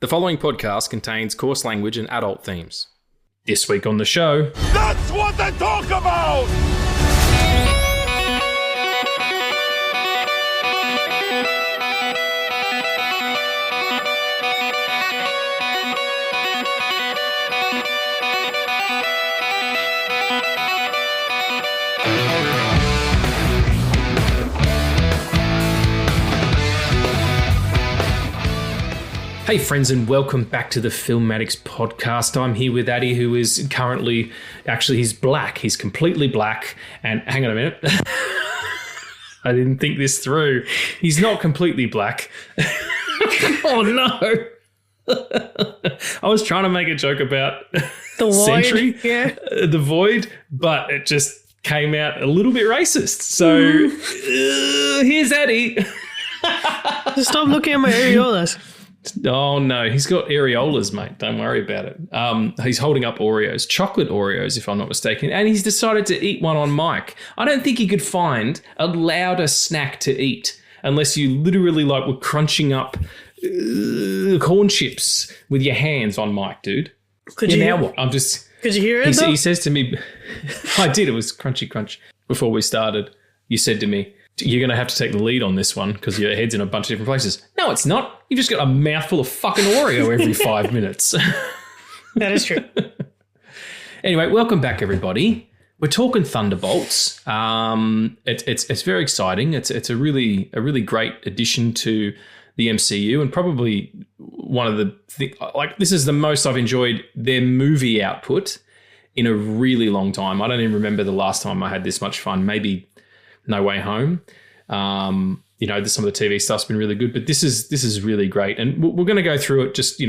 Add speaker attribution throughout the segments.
Speaker 1: The following podcast contains coarse language and adult themes. This week on the show...
Speaker 2: That's what they talk about!
Speaker 1: Hey friends, and welcome back to the Addicts podcast. I'm here with Addy, who is currently, he's black. He's completely black. And hang on a minute. I didn't think this through. He's not completely black. Oh no. I was trying to make a joke about
Speaker 3: the void,
Speaker 1: Sentry,
Speaker 3: yeah.
Speaker 1: The void, but it just came out a little bit racist. So here's Addy.
Speaker 3: Just stop looking at my areolas.
Speaker 1: Oh, no. He's got areolas, mate. Don't worry about it. He's holding up Oreos, chocolate Oreos, if I'm not mistaken, and he's decided to eat one on mic. I don't think he could find a louder snack to eat unless you literally were crunching up corn chips with your hands on mic, dude.
Speaker 3: Could you
Speaker 1: now what?
Speaker 3: Could you hear it,
Speaker 1: he says to me, I did. It was crunchy crunch. Before we started, you said to me, you're going to have to take the lead on this one because your head's in a bunch of different places. No, it's not. You've just got a mouthful of fucking Oreo every 5 minutes.
Speaker 3: That is true.
Speaker 1: Anyway, welcome back, everybody. We're talking Thunderbolts. It's very exciting. It's a really great addition to the MCU, and probably one of this is the most I've enjoyed their movie output in a really long time. I don't even remember the last time I had this much fun. Maybe No Way Home. Some of the TV stuff's been really good, but this is really great. And we're going to go through it just,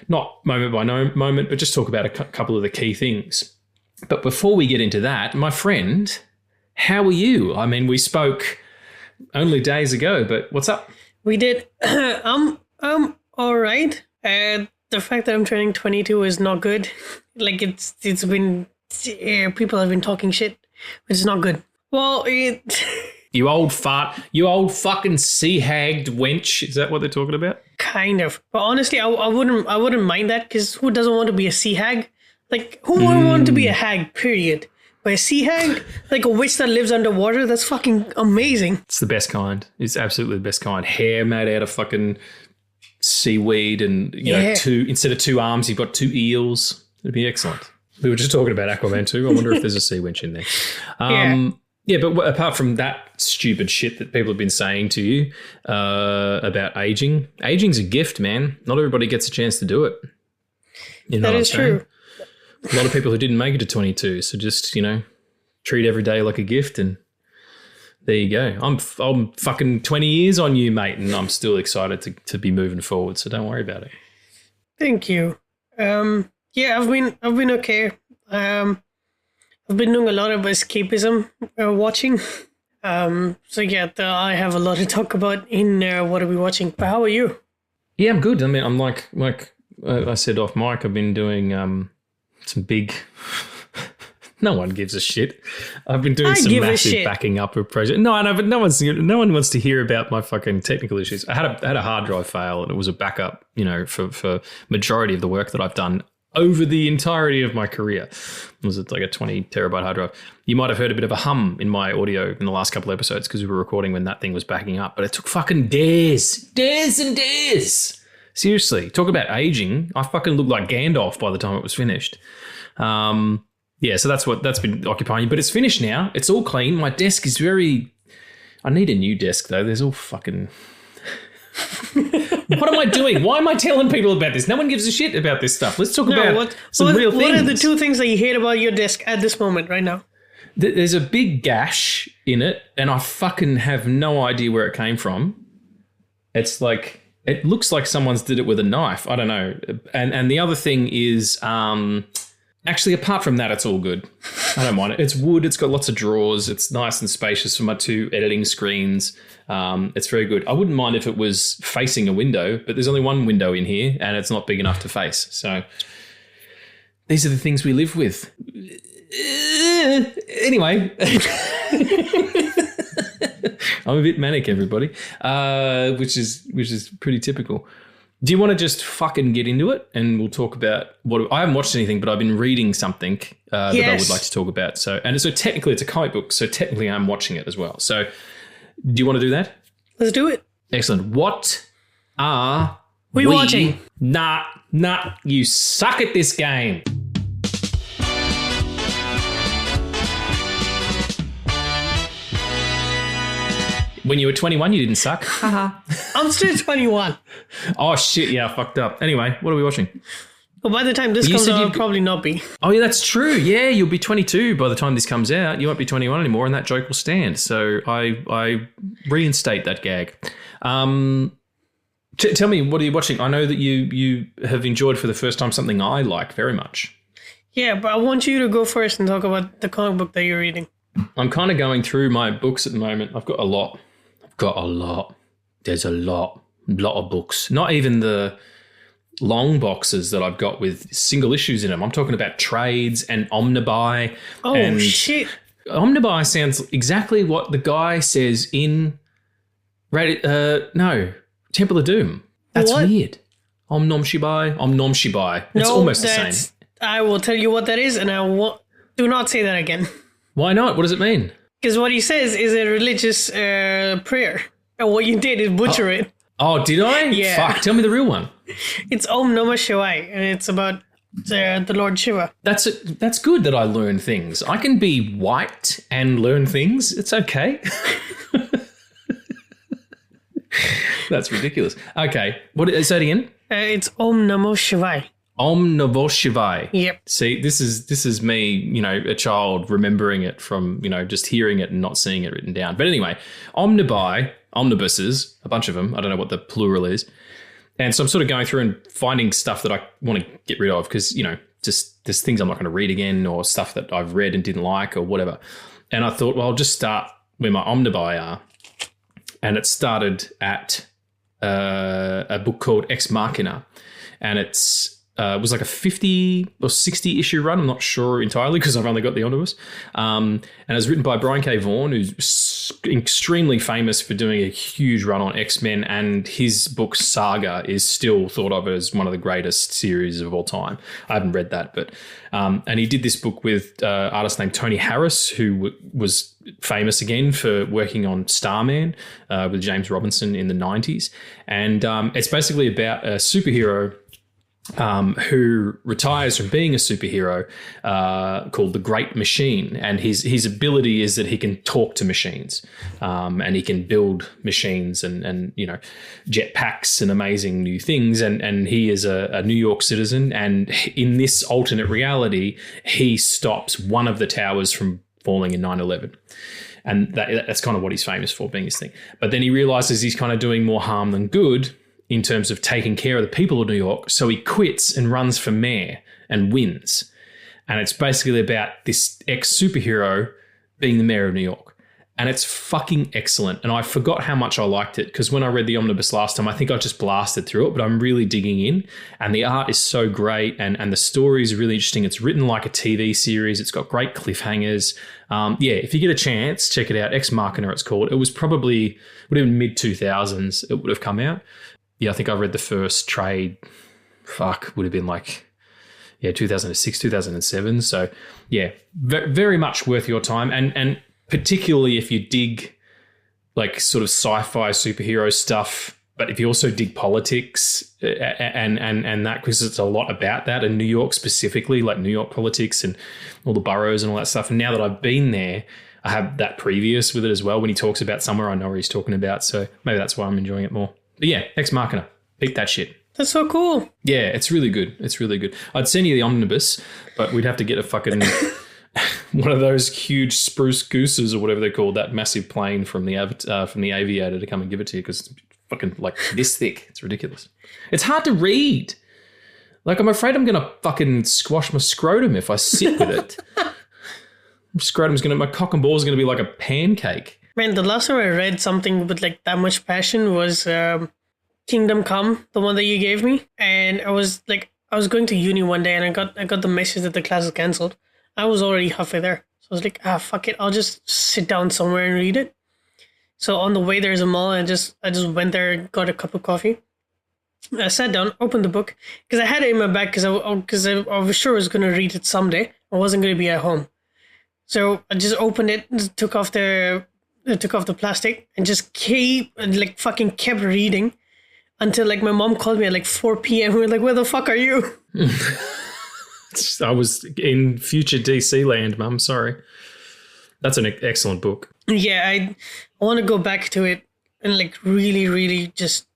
Speaker 1: not moment by moment, but just talk about a couple of the key things. But before we get into that, my friend, how are you? I mean, we spoke only days ago, but what's up?
Speaker 3: We did. I'm all right. The fact that I'm turning 22 is not good. It's been, people have been talking shit, which is not good. Well,
Speaker 1: You old fart, you old fucking sea-hagged wench. Is that what they're talking about?
Speaker 3: Kind of. But honestly, I wouldn't mind that, because who doesn't want to be a sea hag? Who wouldn't want to be a hag, period? But a sea hag, a witch that lives underwater, that's fucking amazing.
Speaker 1: It's the best kind. It's absolutely the best kind. Hair made out of fucking seaweed and, instead of 2 arms, you've got 2 eels. It'd be excellent. We were just talking about Aquaman too. I wonder if there's a sea wench in there. Yeah, but apart from that stupid shit that people have been saying to you about aging, aging's a gift, man. Not everybody gets a chance to do it.
Speaker 3: That is true.
Speaker 1: A lot of people who didn't make it to 22, so just, treat every day like a gift, and there you go. I'm fucking 20 years on you, mate, and I'm still excited to be moving forward, so don't worry about it.
Speaker 3: Thank you. I've been okay. I've been doing a lot of escapism watching. I have a lot to talk about in what are we watching. But how are you?
Speaker 1: Yeah, I'm good. I mean, I'm like I said off mic, I've been doing some big... No one gives a shit. I've been doing some massive backing up of project. No, I know, but no one wants to hear about my fucking technical issues. I had a hard drive fail, and it was a backup, for majority of the work that I've done over the entirety of my career. It was like a 20 terabyte hard drive. You might have heard a bit of a hum in my audio in the last couple of episodes because we were recording when that thing was backing up, but it took fucking days and days. Seriously, talk about aging. I fucking looked like Gandalf by the time it was finished. So that's been occupying you, but it's finished now. It's all clean. My desk is I need a new desk though. There's all fucking... What am I doing? Why am I telling people about this? No one gives a shit about this stuff. Let's talk about some real things.
Speaker 3: What are the 2 things that you hate about your desk at this moment right now?
Speaker 1: There's a big gash in it, and I fucking have no idea where it came from. It's it looks like someone's did it with a knife. I don't know. And the other thing is, actually, apart from that, it's all good. I don't mind it. It's wood. It's got lots of drawers. It's nice and spacious for my 2 editing screens. It's very good. I wouldn't mind if it was facing a window, but there's only one window in here and it's not big enough to face. So these are the things we live with. Anyway, I'm a bit manic, everybody, which is pretty typical. Do you want to just fucking get into it and we'll talk about what I haven't watched anything, but I've been reading something that I would like to talk about. So technically it's a comic book. So technically I'm watching it as well. So do you want to do that?
Speaker 3: Let's do it.
Speaker 1: Excellent. What are
Speaker 3: we watching?
Speaker 1: Nah, you suck at this game. When you were 21, you didn't suck.
Speaker 3: I'm still 21.
Speaker 1: Oh, shit. Yeah, I fucked up. Anyway, what are we watching?
Speaker 3: Well, by the time this comes out, I'll probably not be.
Speaker 1: Oh, yeah, that's true. Yeah, you'll be 22 by the time this comes out. You won't be 21 anymore, and that joke will stand. So I reinstate that gag. Tell me, what are you watching? I know that you have enjoyed for the first time something I like very much.
Speaker 3: Yeah, but I want you to go first and talk about the comic book that you're reading.
Speaker 1: I'm kind of going through my books at the moment. I've got a lot. There's a lot of books. Not even the long boxes that I've got with single issues in them. I'm talking about trades and omnibuy.
Speaker 3: Oh, shit.
Speaker 1: Omnibuy sounds exactly what the guy says in Temple of Doom. That's what? Weird. Om Nom Shibai. It's almost the same.
Speaker 3: I will tell you what that is, and do not say that again.
Speaker 1: Why not? What does it mean?
Speaker 3: Because what he says is a religious prayer. And what you did is butcher it.
Speaker 1: Oh, did I?
Speaker 3: Yeah.
Speaker 1: Fuck, tell me the real one.
Speaker 3: It's Om Namah Shivaya, and it's about the Lord Shiva.
Speaker 1: That's good that I learn things. I can be white and learn things. It's okay. That's ridiculous. Okay, what is that again?
Speaker 3: It's Om Namah Shivaya.
Speaker 1: Om Namah Shivaya.
Speaker 3: Yep.
Speaker 1: See, this is me, a child remembering it from, just hearing it and not seeing it written down. But anyway, omnibuses, a bunch of them. I don't know what the plural is. And so I'm sort of going through and finding stuff that I want to get rid of because, just there's things I'm not going to read again or stuff that I've read and didn't like or whatever. And I thought, well, I'll just start where my omnibuy are. And it started at a book called Ex Machina. And it was like a 50 or 60 issue run. I'm not sure entirely because I've only got the omnibus. And it was written by Brian K. Vaughan, who's extremely famous for doing a huge run on X-Men. And his book Saga is still thought of as one of the greatest series of all time. I haven't read that, but and he did this book with an artist named Tony Harris, who was famous again for working on Starman with James Robinson in the 90s. And it's basically about a superhero who retires from being a superhero called the Great Machine. And his ability is that he can talk to machines and he can build machines and jetpacks and amazing new things. And he is a New York citizen. And in this alternate reality, he stops one of the towers from falling in 9/11. And that's kind of what he's famous for, being his thing. But then he realizes he's kind of doing more harm than good in terms of taking care of the people of New York. So he quits and runs for mayor and wins. And it's basically about this ex-superhero being the mayor of New York. And it's fucking excellent. And I forgot how much I liked it because when I read the omnibus last time, I think I just blasted through it, but I'm really digging in. And the art is so great and the story is really interesting. It's written like a TV series. It's got great cliffhangers. If you get a chance, check it out. Ex Machina, it's called. It was would have been mid-2000s it would have come out. Yeah, I think I read the first trade, would have been 2006, 2007. So, yeah, very much worth your time. And particularly if you dig, sort of sci-fi superhero stuff, but if you also dig politics and that, because it's a lot about that, and New York specifically, like New York politics and all the boroughs and all that stuff. And now that I've been there, I have that previous with it as well. When he talks about somewhere, I know where he's talking about. So maybe that's why I'm enjoying it more. But yeah, Ex Machina. Beat that shit.
Speaker 3: That's so cool.
Speaker 1: Yeah, it's really good. I'd send you the omnibus, but we'd have to get a fucking one of those huge spruce gooses or whatever they're called, that massive plane from the aviator to come and give it to you because it's fucking this thick. It's ridiculous. It's hard to read. I'm afraid I'm going to fucking squash my scrotum if I sit with it. My cock and balls are going to be like a pancake.
Speaker 3: Man, the last time I read something with that much passion was Kingdom Come, the one that you gave me. And I was going to uni one day and I got the message that the class is cancelled. I was already halfway there. So I was like, fuck it, I'll just sit down somewhere and read it. So on the way there's a mall and I just went there and got a cup of coffee. I sat down, opened the book, because I had it in my bag because I was sure I was going to read it someday. I wasn't going to be at home. So I just opened it, took off the plastic, and just fucking kept reading until like my mom called me at like 4 p.m. We were like, where the fuck are you?
Speaker 1: I was in future DC land, Mum. Sorry. That's an excellent book.
Speaker 3: Yeah, I want to go back to it and like really, really just...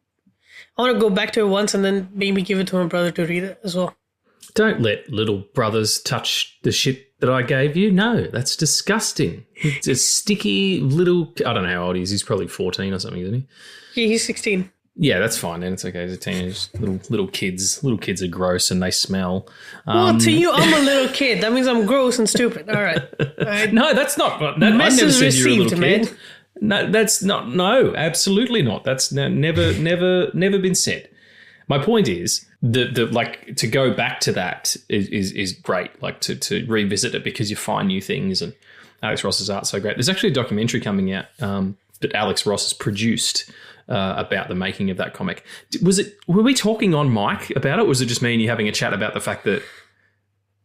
Speaker 3: I want to go back to it once and then maybe give it to my brother to read it as well.
Speaker 1: Don't let little brothers touch the shit that I gave you. No, that's disgusting. It's a sticky little... I don't know how old he is. He's probably 14 or something, isn't he?
Speaker 3: Yeah, he's 16.
Speaker 1: Yeah, that's fine then. It's okay. He's a teenager. Little kids. Little kids are gross and they smell.
Speaker 3: Well, to you, I'm a little kid. That means I'm gross and stupid. All right.
Speaker 1: No, that's not... I never said you're a little kid. Man. No, that's not. No, absolutely not. That's never been said. My point is that like to go back to that is great. Like to revisit it because you find new things, and Alex Ross's art's so great. There's actually a documentary coming out that Alex Ross has produced about the making of that comic. Were we talking on mic about it? Or was it just me and you having a chat about the fact that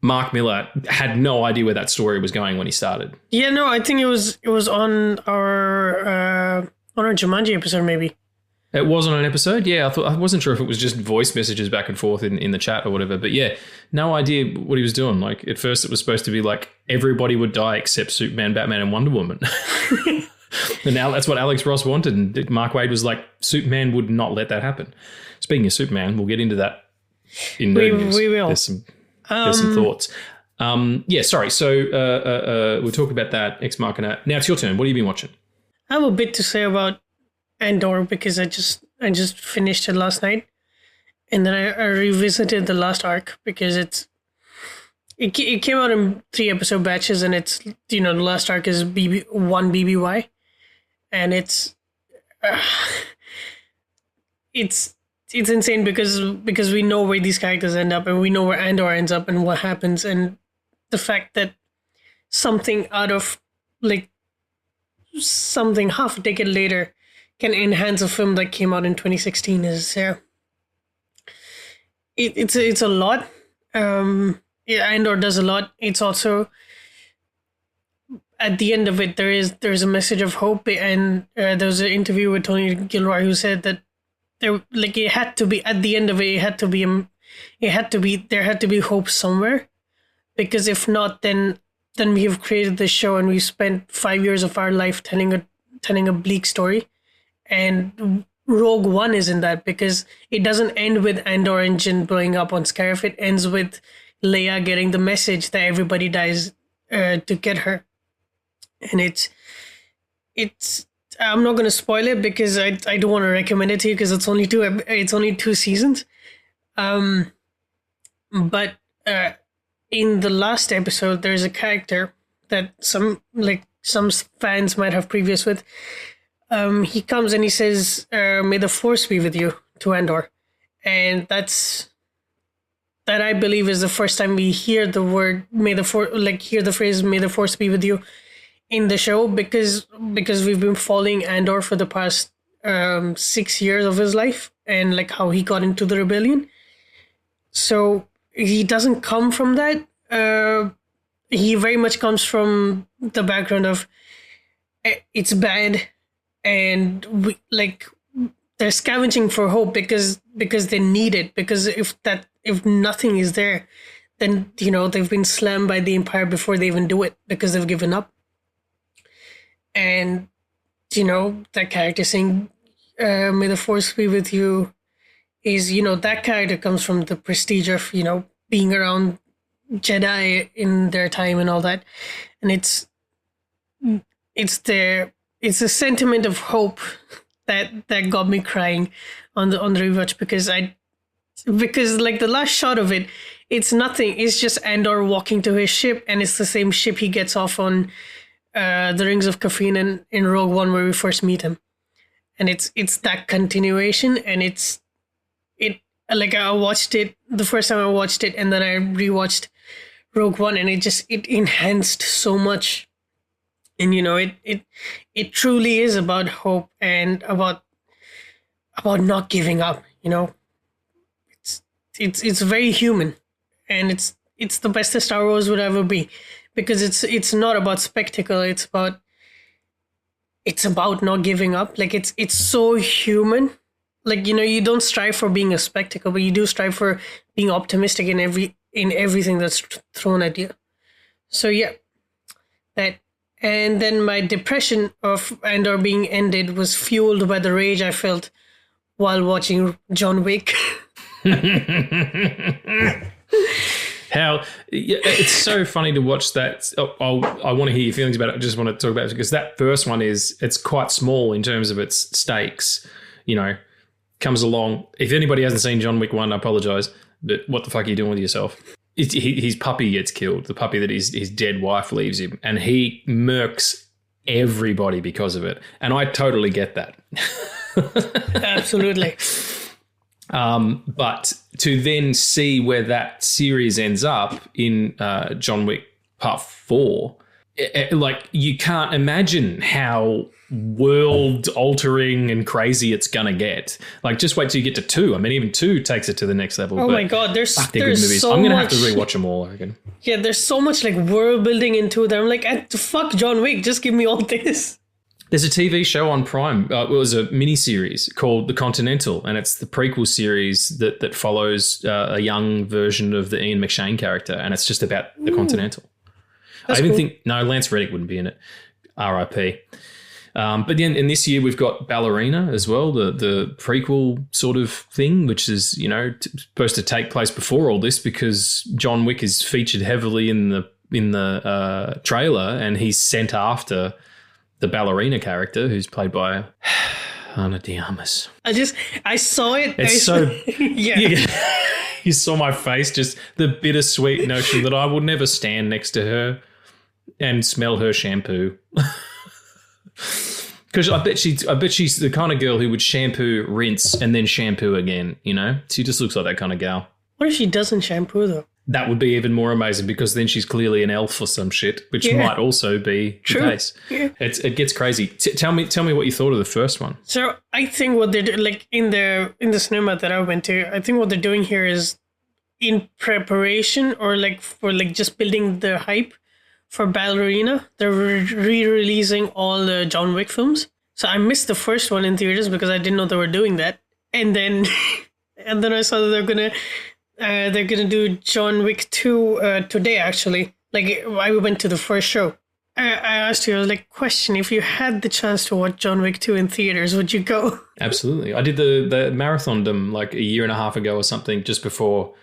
Speaker 1: Mark Miller had no idea where that story was going when he started?
Speaker 3: Yeah, no, I think it was on our Jumanji episode, maybe.
Speaker 1: It was on an episode? Yeah, I wasn't sure if it was just voice messages back and forth in the chat or whatever. But yeah, no idea what he was doing. Like at first it was supposed to be like everybody would die except Superman, Batman and Wonder Woman. And now that's what Alex Ross wanted. And Mark Waid was like, Superman would not let that happen. Speaking of Superman, we'll get into that in nerd news.
Speaker 3: We will.
Speaker 1: There's some thoughts. Yeah, sorry. So we'll talk about that, Ex Machina. Now it's your turn. What have you been watching?
Speaker 3: I have a bit to say about Andor because I just finished it last night, and then I revisited the last arc because it came out in 3 episode batches, and it's the last arc is one BBY, and it's insane because we know where these characters end up, and we know where Andor ends up and what happens, and the fact that something out of like something half a decade later can enhance a film that came out in 2016 is it's a lot. Andor does a lot. It's also at the end of it there's a message of hope, and there was an interview with Tony Gilroy who said that it had to be at the end of it had to be hope somewhere, because if not then we have created this show and we spent 5 years of our life telling a bleak story. And Rogue One is in that because it doesn't end with Andor engine blowing up on Scarif. It ends with Leia getting the message that everybody dies to get her. And it's I'm not going to spoil it because I don't want to recommend it to you because it's only 2 seasons. But in the last episode, there's a character that some fans might have previous with. He comes and he says, "May the Force be with you," to Andor, and that I believe is the first time we hear the word "May the Force," hear the phrase "May the Force be with you" in the show because we've been following Andor for the past 6 years of his life and like how he got into the rebellion. So he doesn't come from that. He very much comes from the background of it's bad. And they're scavenging for hope because they need it. Because if nothing is there, then they've been slammed by the Empire before they even do it because they've given up. And that character saying, "May the Force be with you," is that character comes from the prestige of being around Jedi in their time and all that, and it's a sentiment of hope that got me crying on the rewatch because the last shot of it, it's nothing. It's just Andor walking to his ship, and it's the same ship he gets off on the Rings of Caffeine and in Rogue One where we first meet him, and it's that continuation, and I watched it the first time I watched it, and then I rewatched Rogue One, and it enhanced so much. And it truly is about hope and about not giving up. it's very human, and it's the best that Star Wars would ever be, because it's not about spectacle. It's about not giving up. Like it's so human. Like, you know, you don't strive for being a spectacle, but you do strive for being optimistic in everything that's thrown at you. So yeah, that. And then my depression or being ended was fueled by the rage I felt while watching John Wick.
Speaker 1: How it's so funny to watch that. I want to hear your feelings about it. I just want to talk about it because that first one it's quite small in terms of its stakes. You know, comes along. If anybody hasn't seen John Wick 1, I apologize, but what the fuck are you doing with yourself? His puppy gets killed. The puppy that his dead wife leaves him, and he murks everybody because of it. And I totally get that.
Speaker 3: Absolutely.
Speaker 1: But to then see where that series ends up in John Wick Part 4, like you can't imagine how world-altering and crazy it's gonna get. Like, just wait till you get to 2. I mean, even 2 takes it to the next level.
Speaker 3: Oh my god, there's
Speaker 1: good movies.
Speaker 3: So
Speaker 1: I'm gonna
Speaker 3: much,
Speaker 1: have to rewatch them all, I reckon.
Speaker 3: Yeah, there's so much like world building into them. Like, fuck John Wick, just give me all this.
Speaker 1: There's a TV show on Prime. It was a mini-series called The Continental, and it's the prequel series that follows a young version of the Ian McShane character, and it's just about the Continental.
Speaker 3: That's
Speaker 1: I even
Speaker 3: cool.
Speaker 1: think Lance Reddick wouldn't be in it. R.I.P. But then in this year we've got Ballerina as well, the prequel sort of thing, which is, you know, supposed to take place before all this because John Wick is featured heavily in the trailer, and he's sent after the ballerina character, who's played by Ana de Armas.
Speaker 3: I saw it.
Speaker 1: It's so
Speaker 3: yeah.
Speaker 1: You saw my face, just the bittersweet notion that I will never stand next to her and smell her shampoo. Because I bet she's the kind of girl who would shampoo, rinse, and then shampoo again, you know? She just looks like that kind of gal.
Speaker 3: What if she doesn't shampoo, though?
Speaker 1: That would be even more amazing, because then she's clearly an elf or some shit, which might also be the case. Yeah. It gets crazy. Tell me what you thought of the first one.
Speaker 3: So I think what they're doing, like in the cinema that I went to, I think what they're doing here is in preparation or like for like just building the hype for Ballerina. They're re-releasing all the John Wick films. So I missed the first one in theaters because I didn't know they were doing that. And then I saw that they're gonna do John Wick 2 today, actually. Like, I went to the first show. I asked you, I was like, question, if you had the chance to watch John Wick 2 in theaters, would you go?
Speaker 1: Absolutely. I did the marathon them like a year and a half ago or something, just before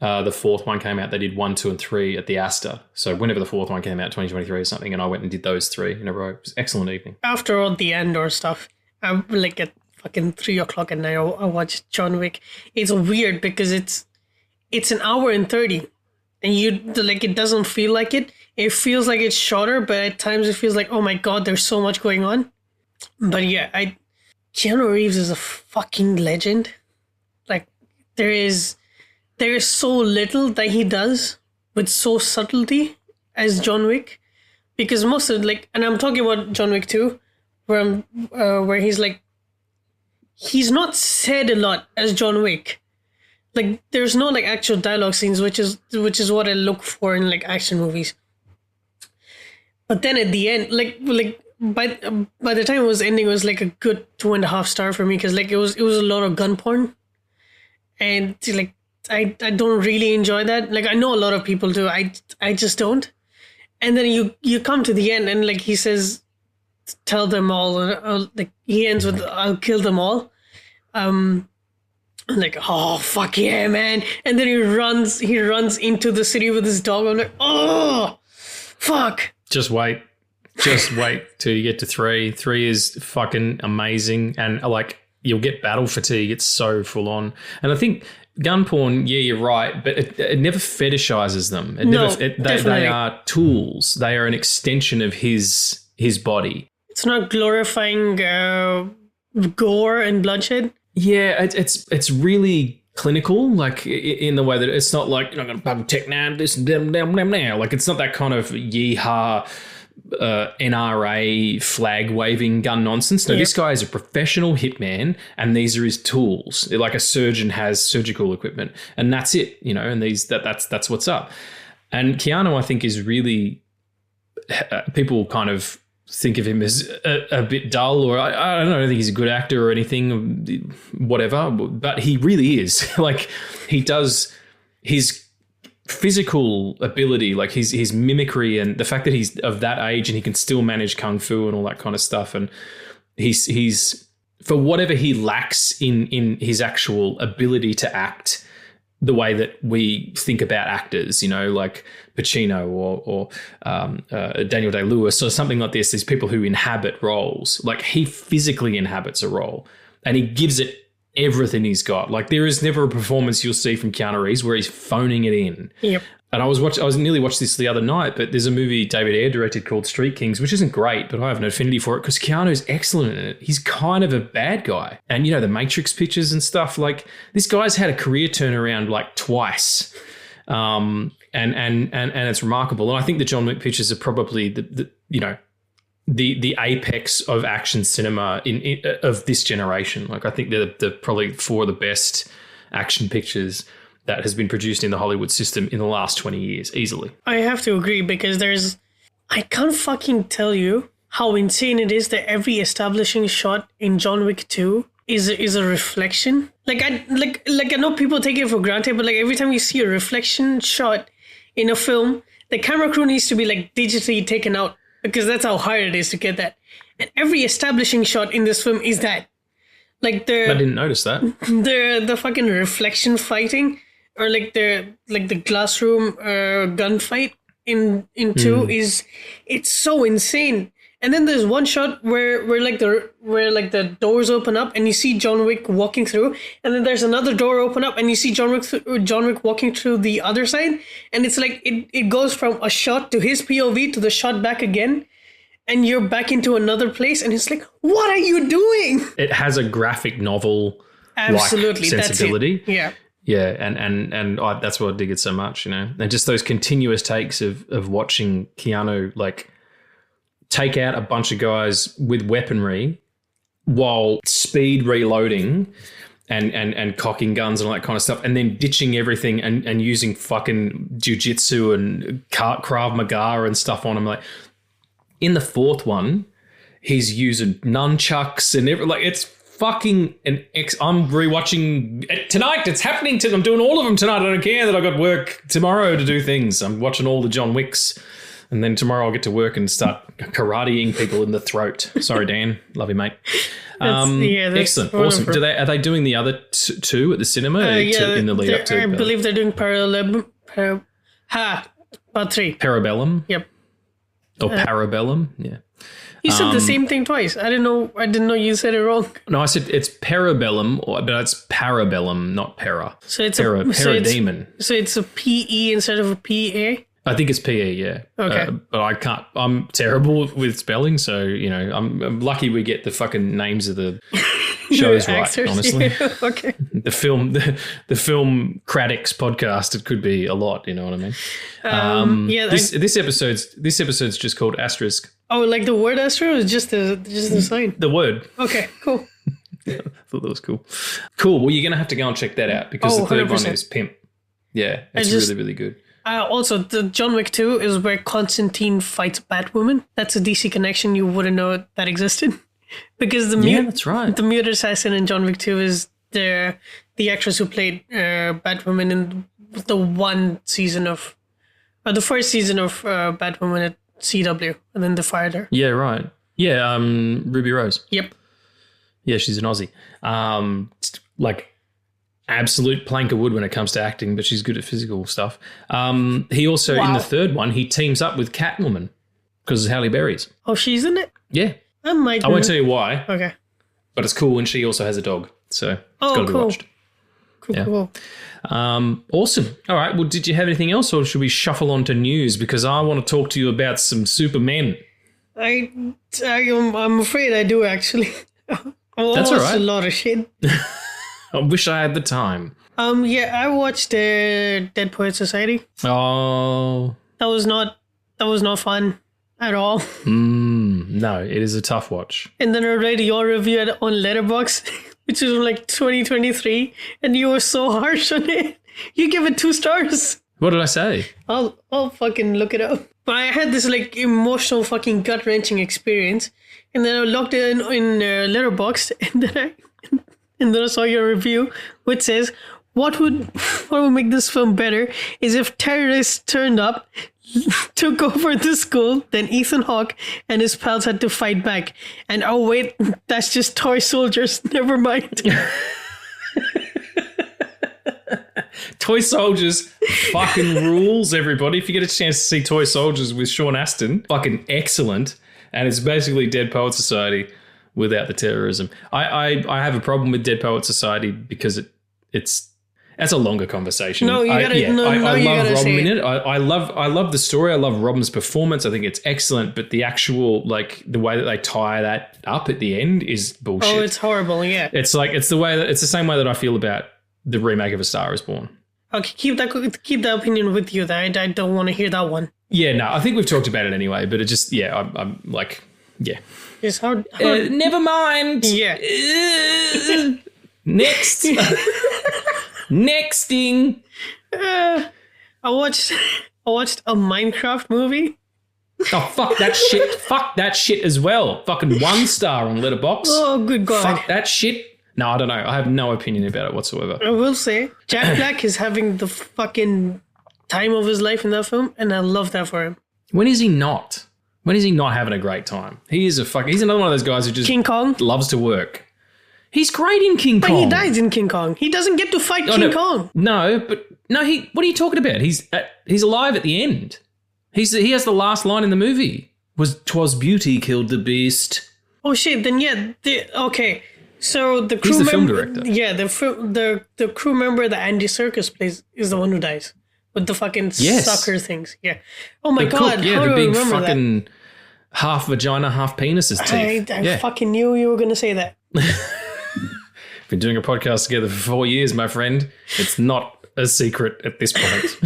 Speaker 1: the fourth one came out. They did 1, 2, and 3 at the Astor. So whenever the fourth one came out, 2023 or something, and I went and did those 3 in a row. It was an excellent evening.
Speaker 3: After all the Andor stuff, I'm like at fucking 3 o'clock at night, I watched John Wick. It's weird because it's an hour and 30, and it doesn't feel like it. It feels like it's shorter, but at times it feels like, oh my god, there's so much going on. But yeah, Keanu Reeves is a fucking legend. Like, there is so little that he does with so subtlety as John Wick, because most of and I'm talking about John Wick 2, where he's like, he's not said a lot as John Wick. Like, there's no like actual dialogue scenes, which is what I look for in like action movies. But then at the end, like by the time it was ending, it was like a good 2.5 star for me, because like it was a lot of gun porn, and like I don't really enjoy that. Like, I know a lot of people do. I just don't. And then you come to the end, and like he says, tell them all. Like, he ends with, I'll kill them all. Like, oh fuck yeah, man! And then he runs into the city with his dog. I'm like, oh fuck!
Speaker 1: Just wait till you get to 3. 3 is fucking amazing, and like, you'll get battle fatigue. It's so full on, and I think gun porn. Yeah, you're right, but it never fetishizes them. They are tools. They are an extension of his body.
Speaker 3: It's not glorifying gore and bloodshed.
Speaker 1: Yeah, it's really clinical, like in the way that it's not like, I'm going to tech now, this and them now. Like, it's not that kind of yeehaw NRA flag waving gun nonsense. No, this guy is a professional hitman, and these are his tools. Like a surgeon has surgical equipment, and that's it. And that's what's up. And Keanu, I think, is really people kind of think of him as a bit dull, or I don't know. I don't think he's a good actor or anything, whatever. But he really is. Like he does his physical ability, like his mimicry, and the fact that he's of that age and he can still manage kung fu and all that kind of stuff, and he's for whatever he lacks in his actual ability to act the way that we think about actors, like Pacino or Daniel Day-Lewis or something like this. These people who inhabit roles, like he physically inhabits a role and he gives it everything he's got. Like there is never a performance you'll see from Keanu Reeves where he's phoning it in.
Speaker 3: Yep.
Speaker 1: And I was nearly watched this the other night, but there's a movie David Ayer directed called Street Kings, which isn't great, but I have an affinity for it because Keanu's excellent in it. He's kind of a bad guy. And the Matrix pictures and stuff, like this guy's had a career turnaround like twice. And it's remarkable. And I think the John Wick pictures are probably the apex of action cinema of this generation. Like I think they're probably four of the best action pictures that has been produced in the Hollywood system in the last 20 years, easily.
Speaker 3: I have to agree because I can't fucking tell you how insane it is that every establishing shot in John Wick 2 is a reflection. Like I know people take it for granted, but like every time you see a reflection shot in a film, the camera crew needs to be like digitally taken out because that's how hard it is to get that. And every establishing shot in this film is that. Like I
Speaker 1: didn't notice that.
Speaker 3: The fucking reflection fighting, or like the glass room gunfight in 2 it's so insane. And then there's one shot where the doors open up and you see John Wick walking through, and then there's another door open up and you see John Wick walking through the other side, and it's like it goes from a shot to his POV to the shot back again, and you're back into another place, and it's like, what are you doing?
Speaker 1: It has a graphic novel
Speaker 3: absolutely
Speaker 1: sensibility.
Speaker 3: That's it. Yeah.
Speaker 1: Yeah, and that's why I dig it so much, and just those continuous takes of watching Keanu like take out a bunch of guys with weaponry while speed reloading and cocking guns and all that kind of stuff, and then ditching everything and using fucking jiu-jitsu and Krav Maga and stuff on him. Like in the fourth one, he's using nunchucks and it's fucking I'm rewatching it tonight. It's happening I'm doing all of them tonight. I don't care that I got work tomorrow to do things. I'm watching all the John Wicks, and then tomorrow I'll get to work and start karateing people in the throat. Sorry, Dan. Love you, mate.
Speaker 3: That's
Speaker 1: excellent. Awesome. Are they doing the other two at the cinema in the lead up to?
Speaker 3: I believe they're doing Part 3.
Speaker 1: Parabellum?
Speaker 3: Yep.
Speaker 1: Or Parabellum? Yeah.
Speaker 3: You said the same thing twice. I didn't know you said it wrong.
Speaker 1: No, I said it's Parabellum, but it's Parabellum, not Para.
Speaker 3: So it's
Speaker 1: Parademon.
Speaker 3: So it's a PE instead of a PA?
Speaker 1: I think it's PE, yeah.
Speaker 3: Okay.
Speaker 1: But I can't. I'm terrible with spelling, so I'm lucky we get the fucking names of the shows right.
Speaker 3: Actors,
Speaker 1: honestly,
Speaker 3: yeah. Okay.
Speaker 1: The film Craddock's podcast. It could be a lot. You know what I mean? This episode's just called Asterisk.
Speaker 3: Oh, like the word asterisk is just the sign.
Speaker 1: The word.
Speaker 3: Okay. Cool.
Speaker 1: I thought that was cool. Cool. Well, you're gonna have to go and check that out because the third 100%. One is Pimp. Yeah, it's really, really good.
Speaker 3: Also, the John Wick 2 is where Constantine fights Batwoman. That's a DC connection you wouldn't know that existed. Because that's right. The mute assassin in John Wick 2 is the actress who played Batwoman in the first season of Batwoman at CW, and then they fired her.
Speaker 1: Yeah, right. Yeah, Ruby Rose.
Speaker 3: Yep.
Speaker 1: Yeah, she's an Aussie. Absolute plank of wood when it comes to acting, but she's good at physical stuff. He also, in the third one, he teams up with Catwoman because it's Halle Berry's.
Speaker 3: Oh, she's in it?
Speaker 1: Yeah.
Speaker 3: I
Speaker 1: won't tell you why.
Speaker 3: Okay.
Speaker 1: But it's cool, and she also has a dog, so it's got to be watched.
Speaker 3: Cool.
Speaker 1: Awesome. All right, well, did you have anything else, or should we shuffle on to news? Because I want to talk to you about some Supermen.
Speaker 3: I'm afraid I do, actually.
Speaker 1: That's all right.
Speaker 3: A lot of shit.
Speaker 1: I wish I had the time.
Speaker 3: I watched Dead Poets Society.
Speaker 1: Oh,
Speaker 3: that was not fun. at all.
Speaker 1: No, it is a tough watch.
Speaker 3: And then I read your review on Letterboxd, which is like 2023, and you were so harsh on it. You give it 2 stars.
Speaker 1: What did I say?
Speaker 3: I'll fucking look it up. But I had this like emotional fucking gut-wrenching experience, and then I logged in Letterboxd, and then I saw your review, which says, what would make this film better is if terrorists turned up, took over the school, then Ethan Hawke and his pals had to fight back. And oh wait, that's just toy soldiers. Never mind.
Speaker 1: Toy Soldiers fucking rules, everybody. If you get a chance to see Toy Soldiers with Sean Astin, fucking excellent. And it's basically Dead Poets Society without the terrorism. I have a problem with Dead Poets Society because that's a longer conversation.
Speaker 3: No, you gotta.
Speaker 1: I love Robin in
Speaker 3: it.
Speaker 1: I love the story. I love Robin's performance. I think it's excellent. But the actual the way that they tie that up at the end is bullshit.
Speaker 3: Oh, it's horrible. Yeah.
Speaker 1: It's the same way that I feel about the remake of A Star Is Born.
Speaker 3: Okay, keep that opinion with you. I don't want to hear that one.
Speaker 1: Yeah, no, I think we've talked about it anyway. But it just, I'm like, yeah.
Speaker 3: It's hard.
Speaker 1: Never mind.
Speaker 3: Yeah.
Speaker 1: Next. Nexting.
Speaker 3: I watched a Minecraft movie.
Speaker 1: Oh, fuck that shit. Fuck that shit as well. Fucking 1 star on Letterboxd.
Speaker 3: Oh, good God.
Speaker 1: Fuck that shit. No, I don't know. I have no opinion about it whatsoever.
Speaker 3: I will say, Jack Black is having the fucking time of his life in that film, and I love that for him.
Speaker 1: When is he not? When is he not having a great time? He's another one of those guys who just
Speaker 3: King Kong
Speaker 1: loves to work. He's great in King Kong.
Speaker 3: But he dies in King Kong. He doesn't get to fight King Kong.
Speaker 1: No, what are you talking about? He's alive at the end. He has the last line in the movie. "'Twas beauty killed the beast."
Speaker 3: Oh shit! Then yeah, okay. So the crew
Speaker 1: He's the
Speaker 3: member,
Speaker 1: film director.
Speaker 3: Yeah, the crew member that Andy Serkis plays is the one who dies with the fucking sucker things. Yeah. Oh my God!
Speaker 1: Cook, yeah,
Speaker 3: how
Speaker 1: the
Speaker 3: do
Speaker 1: big
Speaker 3: I remember
Speaker 1: fucking
Speaker 3: that?
Speaker 1: half vagina, half penis's teeth.
Speaker 3: I fucking knew you were gonna say that.
Speaker 1: Been doing a podcast together for 4 years, my friend. It's not a secret at this point.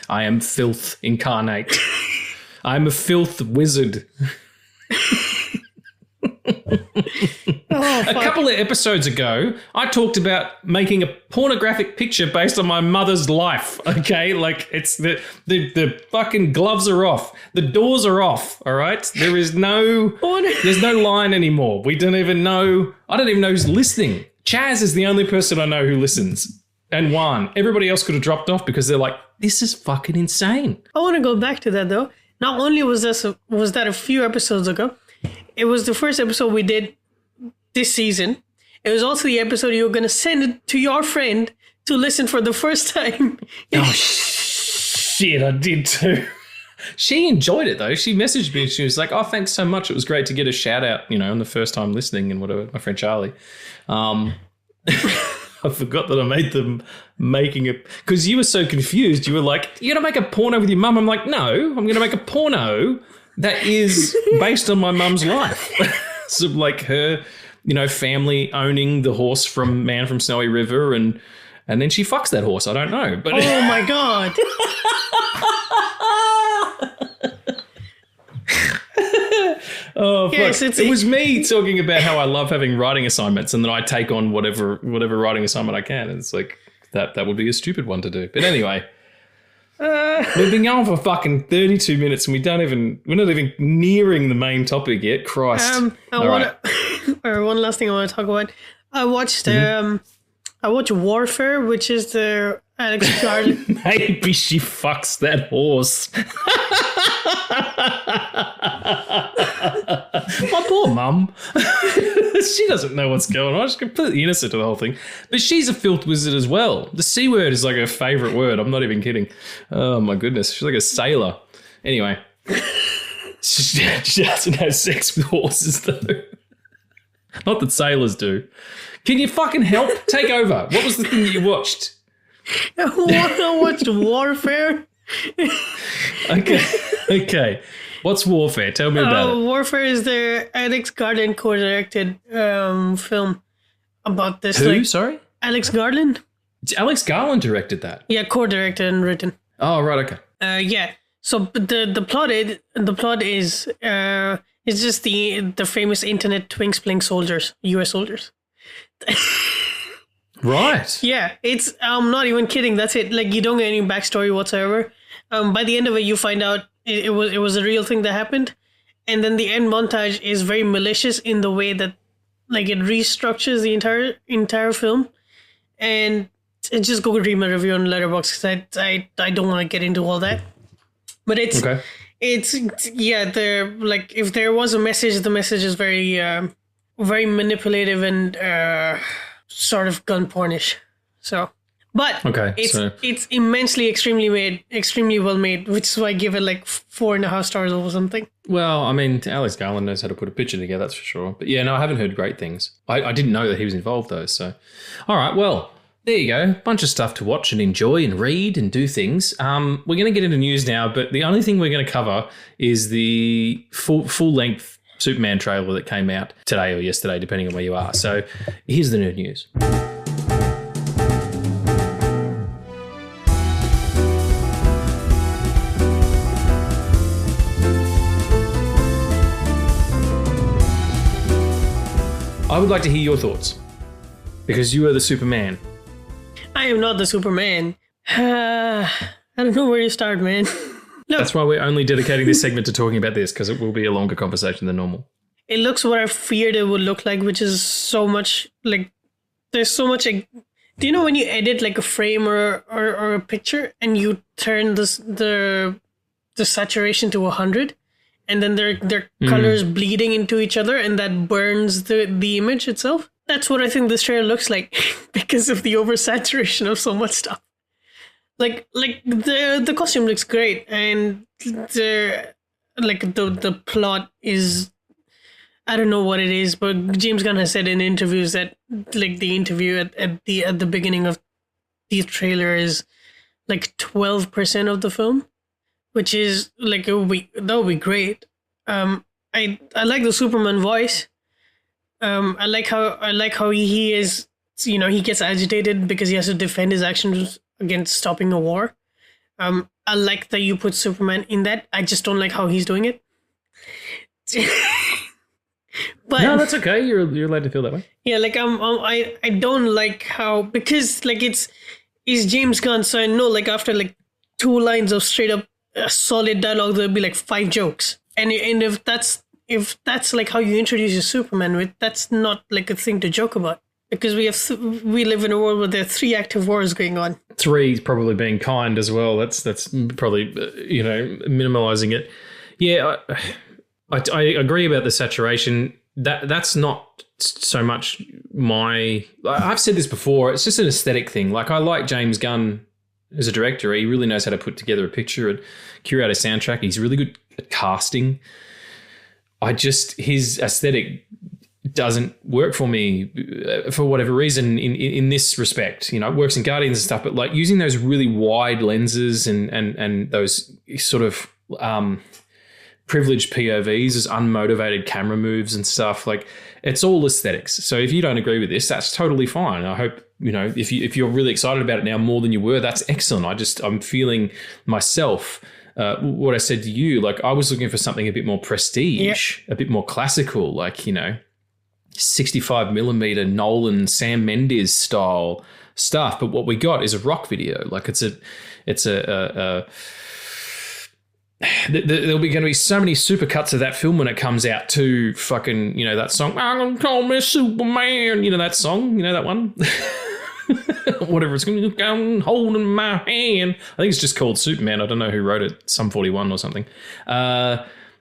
Speaker 1: I am filth incarnate. I'm a filth wizard. A couple of episodes ago, I talked about making a pornographic picture based on my mother's life. Okay, like it's the fucking gloves are off, the doors are off. All right, there's no line anymore. We don't even know. I don't even know who's listening. Chaz is the only person I know who listens, and Juan. Everybody else could have dropped off because they're like, this is fucking insane.
Speaker 3: I want to go back to that though. Not only was that a few episodes ago. It was the first episode we did this season. It was also the episode you were going to send it to your friend to listen for the first time.
Speaker 1: Oh, shit, I did too. She enjoyed it, though. She messaged me and she was like, oh, thanks so much. It was great to get a shout out, on the first time listening and whatever, my friend Charlie. I forgot that I made them making it because you were so confused. You were like, you're going to make a porno with your mum? I'm like, no, I'm going to make a porno that is based on my mum's life. So like her, family owning the horse from Man from Snowy River and then she fucks that horse. I don't know. But
Speaker 3: oh my God.
Speaker 1: Oh, yes, it was me talking about how I love having writing assignments and then I take on whatever writing assignment I can. And it's like that would be a stupid one to do. But anyway. We've been going for fucking 32 minutes and we're not even nearing the main topic yet. Christ.
Speaker 3: One last thing I want to talk about. I watched Warfare, which is the Alex Garland.
Speaker 1: Maybe she fucks that horse. My poor mum. She doesn't know what's going on. She's completely innocent to the whole thing. But she's a filth wizard as well. The C word is like her favourite word. I'm not even kidding. Oh, my goodness. She's like a sailor. Anyway. She doesn't have sex with horses, though. Not that sailors do. Can you fucking help? Take over. What was the thing that you watched?
Speaker 3: I watched Warfare.
Speaker 1: Okay. What's Warfare? Tell me about it.
Speaker 3: Warfare is the Alex Garland co-directed film about this.
Speaker 1: Who? Sorry?
Speaker 3: Alex Garland.
Speaker 1: Alex Garland directed that?
Speaker 3: Yeah, co-directed and written.
Speaker 1: Oh, right, okay.
Speaker 3: Yeah. So the plot is it's just the famous internet twink splink soldiers, US soldiers.
Speaker 1: Right.
Speaker 3: Yeah, it's I'm not even kidding. That's it. Like, you don't get any backstory whatsoever. By the end of it, you find out it was a real thing that happened, and then the end montage is very malicious in the way that, like, it restructures the entire film. And just go read my review on Letterboxd, because I don't want to get into all that. But it's
Speaker 1: okay.
Speaker 3: It's they're like, if there was a message, the message is very very manipulative and sort of gun pornish. So, but
Speaker 1: okay,
Speaker 3: it's immensely extremely well made, which is why I give it like 4.5 stars or something.
Speaker 1: Well, I mean, Alex Garland knows how to put a picture together, that's for sure. But yeah, no, I haven't heard great things. I didn't know that he was involved though. So, all right, well, there you go. Bunch of stuff to watch and enjoy and read and do things. We're going to get into news now, but the only thing we're going to cover is the full-length Superman trailer that came out today or yesterday, depending on where you are. So here's the nerd news. I would like to hear your thoughts, because you are the Superman.
Speaker 3: I am not the Superman. I don't know where to start, man. Look,
Speaker 1: that's why we're only dedicating this segment to talking about this, because it will be a longer conversation than normal.
Speaker 3: It looks what I feared it would look like, which is so much, like, there's so much, like, do you know when you edit like a frame or a picture and you turn the saturation to 100 and then their colors bleeding into each other and that burns the image itself? That's what I think this trailer looks like because of the oversaturation of so much stuff. Like the costume looks great, and the plot is, I don't know what it is, but James Gunn has said in interviews that, like, the interview at the beginning of the trailer is like 12% of the film, which is like, that would be great. I like the Superman voice. I like how he is, you know, he gets agitated because he has to defend his actions against stopping a war. I like that you put Superman in that. I just don't like how he's doing it. But
Speaker 1: no, that's okay. You're allowed to feel that way.
Speaker 3: Yeah, like I don't like how, because like it's James Gunn, so I know like after like 2 lines of straight up solid dialogue, there'll be like 5 jokes, and if that's like how you introduce your Superman, that's not like a thing to joke about. Because we live in a world where there are 3 active wars going on. 3
Speaker 1: probably being kind as well. That's probably, you know, minimalizing it. Yeah, I agree about the saturation. That's not so much my... I've said this before. It's just an aesthetic thing. Like, I like James Gunn as a director. He really knows how to put together a picture and curate a soundtrack. He's really good at casting. His aesthetic doesn't work for me for whatever reason in this respect. You know, it works in Guardians and stuff, but like using those really wide lenses and those sort of privileged POVs as unmotivated camera moves and stuff, like, it's all aesthetics. So if you don't agree with this, that's totally fine. I hope, you know, if you're really excited about it now more than you were, that's excellent. I'm feeling myself what I said to you, like I was looking for something a bit more prestige, a bit more classical, like, you know, 65 millimeter Nolan, Sam Mendes style stuff. But what we got is a rock video. Like there'll be going to be so many supercuts of that film when it comes out to fucking, you know, that song, I'm gonna call me Superman, you know, that song, you know, that one. Whatever it's going to go holding my hand. I think it's just called Superman. I don't know who wrote it, Sum 41 or something.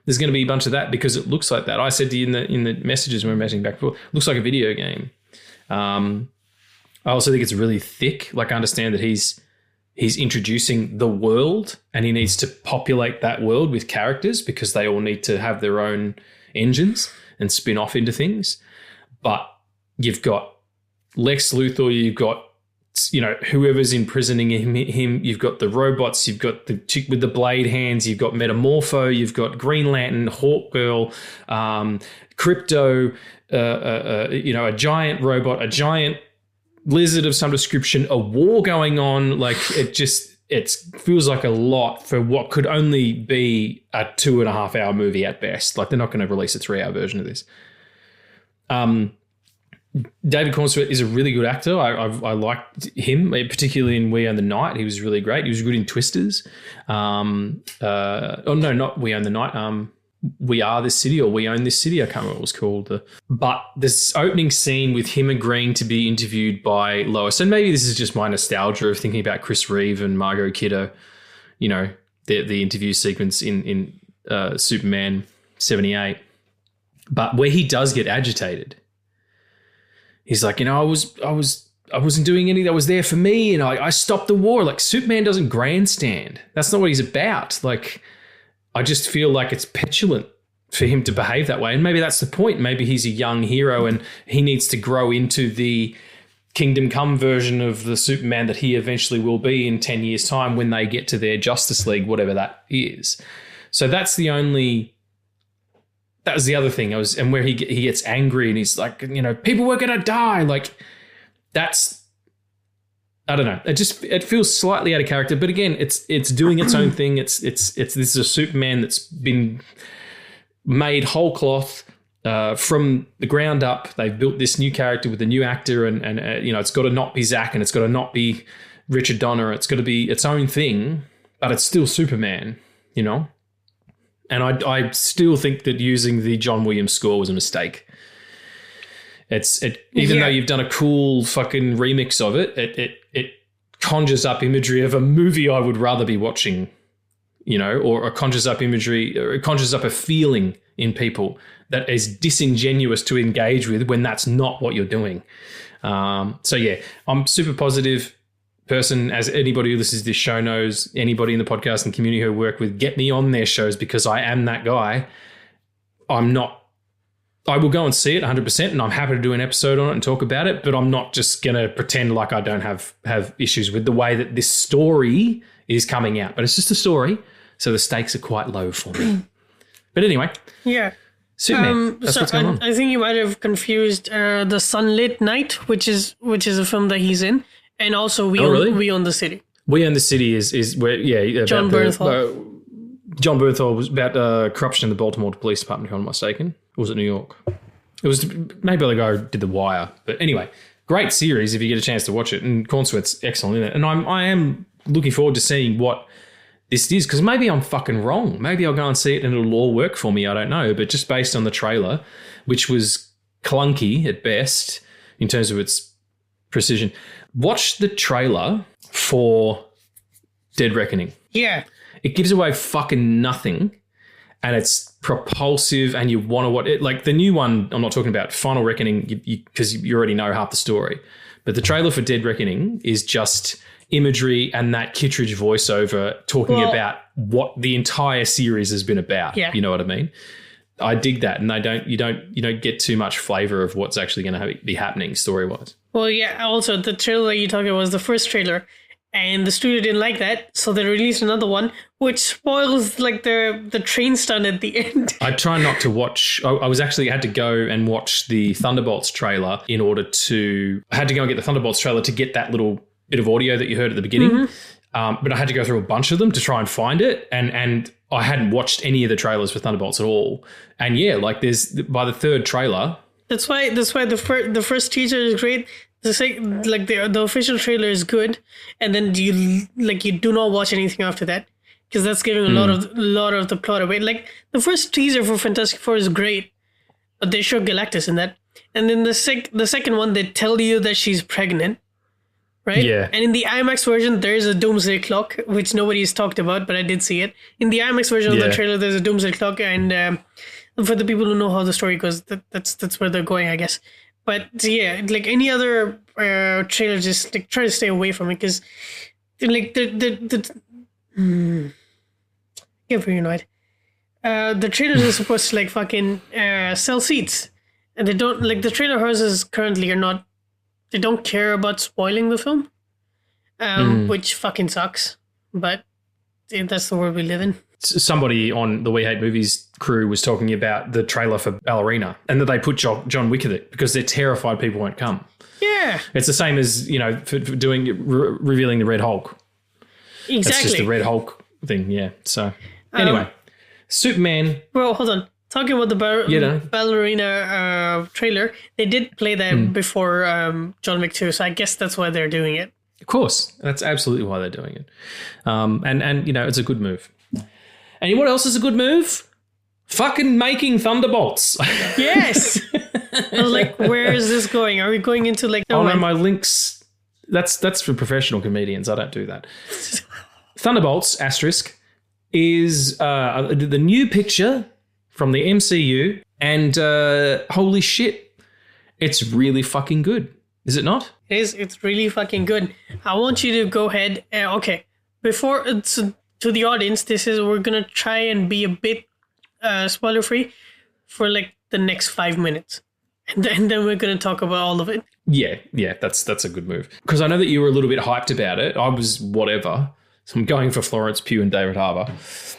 Speaker 1: There's going to be a bunch of that because it looks like that. I said to you in the messages when we were messaging back before, it looks like a video game. I also think it's really thick. Like, I understand that he's introducing the world and he needs to populate that world with characters because they all need to have their own engines and spin off into things. But you've got Lex Luthor, you've got, you know, whoever's imprisoning him, you've got the robots, you've got the chick with the blade hands, you've got Metamorpho, you've got Green Lantern, Hawkgirl, Crypto, you know, a giant robot, a giant lizard of some description, a war going on. Like, it just, it feels like a lot for what could only be a 2.5 hour movie at best. Like, they're not going to release a 3 hour version of this. David Cornsworth is a really good actor. I liked him, particularly in We Own the Night. He was really great. He was good in Twisters. Not We Own the Night. We Are This City, or We Own This City. I can't remember what it was called. But this opening scene with him agreeing to be interviewed by Lois, and maybe this is just my nostalgia of thinking about Chris Reeve and Margot Kidder, you know, the interview sequence in Superman 78. But where he does get agitated, he's like, you know, I wasn't doing anything that was there for me, and I stopped the war. Like, Superman doesn't grandstand. That's not what he's about. Like, I just feel like it's petulant for him to behave that way. And maybe that's the point. Maybe he's a young hero and he needs to grow into the Kingdom Come version of the Superman that he eventually will be in 10 years' time when they get to their Justice League, whatever that is. So that was the other thing. And where he gets angry and he's like, you know, people were going to die. Like, that's, I don't know. It feels slightly out of character, but again, it's doing its own thing. This is a Superman that's been made whole cloth from the ground up. They've built this new character with a new actor, and you know, it's got to not be Zack, and it's got to not be Richard Donner. It's got to be its own thing, but it's still Superman, you know. And I still think that using the John Williams score was a mistake. Even though you've done a cool fucking remix of it, it conjures up imagery of a movie I would rather be watching, you know, or it conjures up imagery, or it conjures up a feeling in people that is disingenuous to engage with when that's not what you're doing. So yeah, I'm super positive person, as anybody who listens to this show knows, anybody in the podcasting community who I work with, get me on their shows because I am that guy. I will go and see it 100%, and I'm happy to do an episode on it and talk about it, but I'm not just going to pretend like I don't have issues with the way that this story is coming out. But it's just a story, so the stakes are quite low for me. But anyway. Yeah. Superman, that's what's going on.
Speaker 3: I think you might have confused The Sunlit Night, which is a film that he's in, and also We Own the City.
Speaker 1: We Own the City is where, yeah.
Speaker 3: John Bernthal.
Speaker 1: John Bernthal was about corruption in the Baltimore Police Department, if I'm not mistaken. Or was it New York? It was maybe the guy who did The Wire. But anyway, great series if you get a chance to watch it. And Cornsworth's excellent in it. And I am looking forward to seeing what this is, because maybe I'm fucking wrong. Maybe I'll go and see it and it'll all work for me. I don't know. But just based on the trailer, which was clunky at best in terms of its precision, watch the trailer for Dead Reckoning.
Speaker 3: Yeah.
Speaker 1: It gives away fucking nothing, and it's propulsive, and you want to watch it. Like the new one, I'm not talking about Final Reckoning, because you already know half the story. But the trailer for Dead Reckoning is just imagery and that Kittredge voiceover talking about what the entire series has been about. Yeah. You know what I mean? I dig that, and you don't get too much flavor of what's actually going to be happening story wise.
Speaker 3: Well, yeah. Also, the trailer you talking about was the first trailer. And the studio didn't like that, so they released another one, which spoils like the train stunt at the end.
Speaker 1: I try not to watch. I had to go and watch the Thunderbolts trailer I had to go and get the Thunderbolts trailer to get that little bit of audio that you heard at the beginning. Mm-hmm. But I had to go through a bunch of them to try and find it, and I hadn't watched any of the trailers for Thunderbolts at all. And yeah, like by the third trailer.
Speaker 3: That's why the first teaser is great. The official trailer is good, and then you do not watch anything after that, because that's giving a lot of the plot away. Like the first teaser for Fantastic Four is great, but they show Galactus in that, and then the second one they tell you that she's pregnant, right? Yeah. And in the IMAX version there is a doomsday clock, which nobody's talked about, but I did see it in the IMAX version of the trailer. There's a doomsday clock, and for the people who know how the story goes, that's where they're going, I guess. But yeah, like any other trailer, just like try to stay away from it, because like get very annoyed. The trailers are supposed to like fucking sell seats, and they don't. Like the trailer houses currently are not. They don't care about spoiling the film, which fucking sucks. But that's the world we live in.
Speaker 1: Somebody on the We Hate Movies crew was talking about the trailer for Ballerina, and that they put John Wick in it because they're terrified people won't come.
Speaker 3: Yeah.
Speaker 1: It's the same as, you know, for doing revealing the Red Hulk.
Speaker 3: Exactly.
Speaker 1: That's just the Red Hulk thing, yeah. So, anyway, Superman.
Speaker 3: Well, hold on. Talking about the ballerina trailer, they did play that before John Wick 2, so I guess that's why they're doing it.
Speaker 1: Of course. That's absolutely why they're doing it. And you know, it's a good move. And what else is a good move? Fucking making Thunderbolts.
Speaker 3: Yes. I was like, where is this going? Are we going into like...
Speaker 1: no, my links... That's for professional comedians. I don't do that. Thunderbolts, asterisk, is the new picture from the MCU, and holy shit, it's really fucking good. Is it not?
Speaker 3: It is. It's really fucking good. I want you to go ahead. Okay, before to the audience, we're gonna try and be a bit spoiler free for like the next 5 minutes, and then we're gonna talk about all of it.
Speaker 1: Yeah, that's a good move, because I know that you were a little bit hyped about it. I was whatever. So I'm going for Florence Pugh and David Harbour,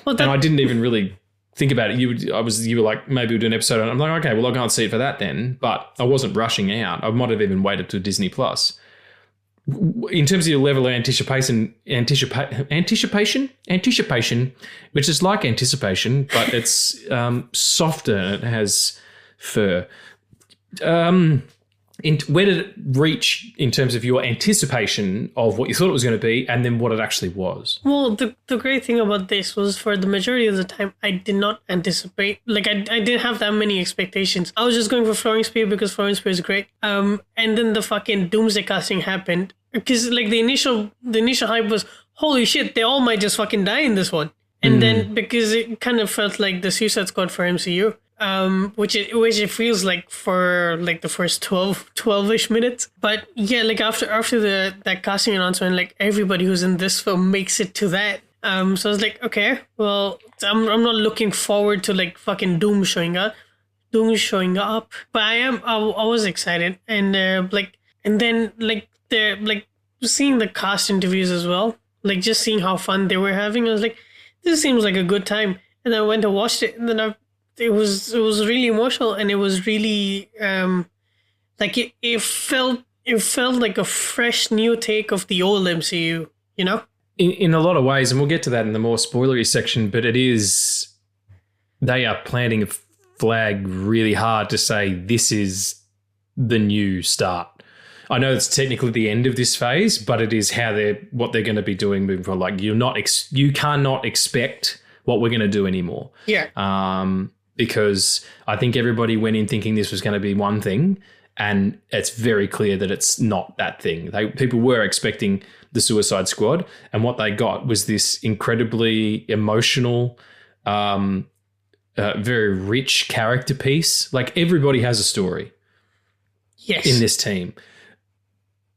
Speaker 1: and I didn't even really think about it. You were like, maybe we'll do an episode, and I'm like, okay, well, I'll go and see it for that then. But I wasn't rushing out. I might have even waited to Disney Plus. In terms of your level of anticipation, which is like anticipation, but it's softer and it has fur. Where did it reach in terms of your anticipation of what you thought it was going to be and then what it actually was?
Speaker 3: Well, the great thing about this was for the majority of the time, I did not anticipate. Like, I didn't have that many expectations. I was just going for Florence Pugh because Florence Pugh is great. And then the fucking Doomsday casting happened. Because, like, the initial hype was, holy shit, they all might just fucking die in this one. And then, because it kind of felt like the Suicide Squad for MCU. Which it feels like for like the first 12-ish minutes. But yeah, like after that casting announcement, like everybody who's in this film makes it to that. So I was like, okay, well, I'm not looking forward to like fucking Doom showing up. But I was excited, and then seeing the cast interviews as well, like just seeing how fun they were having, I was like, this seems like a good time. And I went and watched it, and then it was really emotional, and it was really like it felt like a fresh new take of the old MCU, you know?
Speaker 1: In a lot of ways, and we'll get to that in the more spoilery section, but they are planting a flag really hard to say this is the new start. I know it's technically the end of this phase, but it is what they're going to be doing moving forward. Like you cannot expect what we're going to do anymore.
Speaker 3: Yeah.
Speaker 1: Because I think everybody went in thinking this was going to be one thing, and it's very clear that it's not that thing. People were expecting the Suicide Squad, and what they got was this incredibly emotional, very rich character piece. Like, everybody has a story.
Speaker 3: Yes.
Speaker 1: In this team.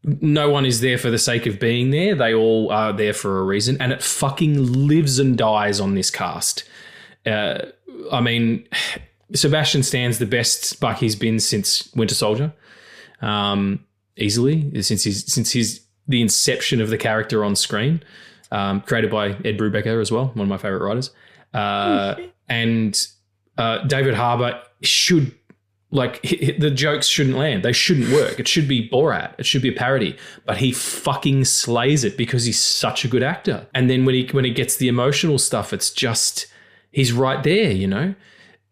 Speaker 1: No one is there for the sake of being there. They all are there for a reason, and it fucking lives and dies on this cast. I mean, Sebastian Stan's the best Buck he's been since Winter Soldier, easily, since he's the inception of the character on screen, created by Ed Brubaker as well, one of my favorite writers. And David Harbour should, like, the jokes shouldn't land. They shouldn't work. It should be Borat. It should be a parody. But he fucking slays it because he's such a good actor. And then when he gets the emotional stuff, it's just... he's right there, you know?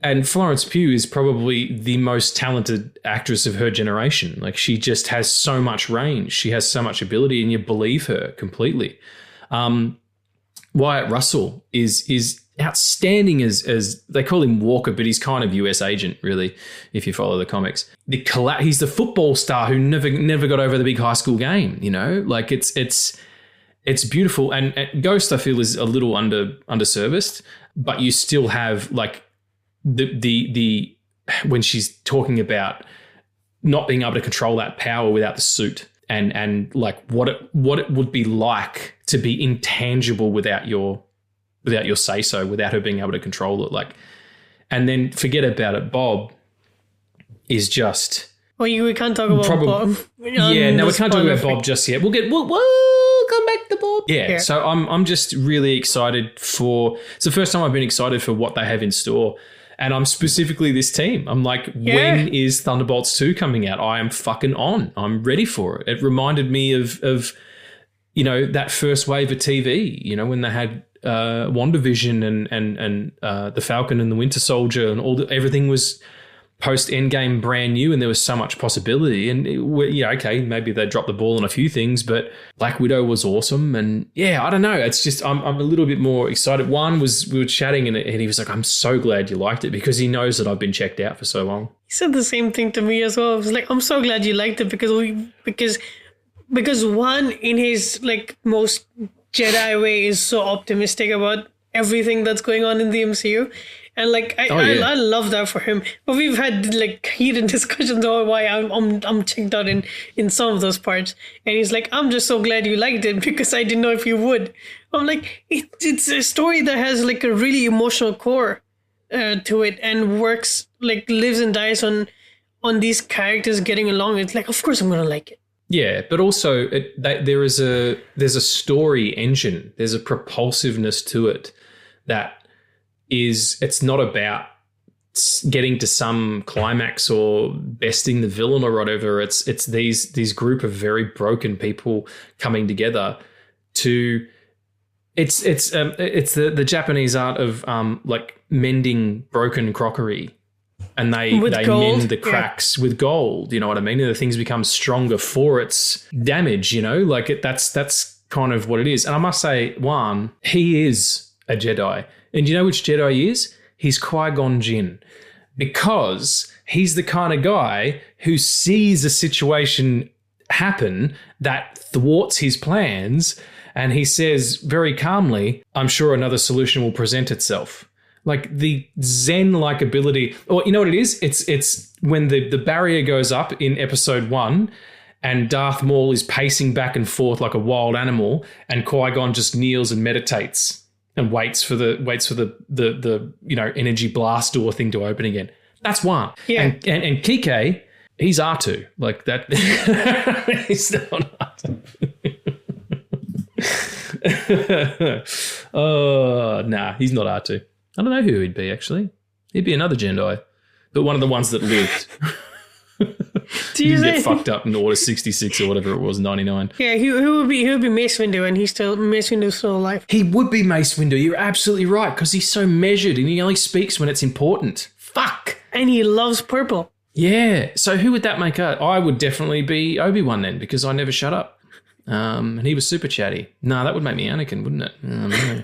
Speaker 1: And Florence Pugh is probably the most talented actress of her generation. Like, she just has so much range. She has so much ability, and you believe her completely. Wyatt Russell is outstanding as they call him Walker, but he's kind of US agent, really, if you follow the comics. He's the football star who never got over the big high school game, you know? Like, it's beautiful. And Ghost, I feel, is a little underserviced. But you still have, like, the when she's talking about not being able to control that power without the suit, and like what it would be like to be intangible without your say so, without her being able to control it, like. And then forget about it. Bob is just.
Speaker 3: Well, we can't talk about Bob.
Speaker 1: Yeah, no, we can't talk about Bob just yet. We'll come back to Bob. Yeah, so I'm just really excited for... It's the first time I've been excited for what they have in store. And I'm specifically this team. I'm like, when is Thunderbolts 2 coming out? I am fucking on. I'm ready for it. It reminded me of you know, that first wave of TV, you know, when they had WandaVision and the Falcon and the Winter Soldier and everything was post-Endgame brand new, and there was so much possibility. And, okay, maybe they dropped the ball on a few things, but Black Widow was awesome. And, yeah, I don't know. It's just I'm a little bit more excited. One was we were chatting and he was like, I'm so glad you liked it, because he knows that I've been checked out for so long.
Speaker 3: He said the same thing to me as well. I was like, I'm so glad you liked it because one, in his, like, most Jedi way, is so optimistic about everything that's going on in the MCU. And like I love that for him. But we've had like heated discussions about why I'm checked out in some of those parts. And he's like, I'm just so glad you liked it because I didn't know if you would. I'm like, it's a story that has like a really emotional core to it, and works, like, lives and dies on these characters getting along. It's like, of course I'm gonna like it.
Speaker 1: Yeah, but also there's a story engine. There's a propulsiveness to it that it's not about getting to some climax or besting the villain or whatever. It's these group of very broken people coming together to. It's the Japanese art of like mending broken crockery, and they mend the cracks with gold. You know what I mean? And the things become stronger for its damage. You know, like that's kind of what it is. And I must say, one, he is a Jedi. And you know which Jedi he is? He's Qui-Gon Jinn, because he's the kind of guy who sees a situation happen that thwarts his plans, and he says very calmly, I'm sure another solution will present itself. Like the Zen-like ability, or you know what it is? It's when the barrier goes up in episode 1 and Darth Maul is pacing back and forth like a wild animal, and Qui-Gon just kneels and meditates and waits for the energy blast door thing to open again. That's one. Yeah. And Kike, he's R2. Like that. He's not R2. Oh, nah, he's not R2. I don't know who he'd be, actually. He'd be another Jedi, but one of the ones that lived. He didn't get fucked up in Order 66 or whatever it was, 99.
Speaker 3: Yeah, who would be Mace Windu, and Mace Windu's still alive.
Speaker 1: He would be Mace Windu. You're absolutely right, because he's so measured and he only speaks when it's important. Fuck.
Speaker 3: And he loves purple.
Speaker 1: Yeah. So who would that make up? I would definitely be Obi-Wan then, because I never shut up. And he was super chatty. No, that would make me Anakin, wouldn't it? Oh, no.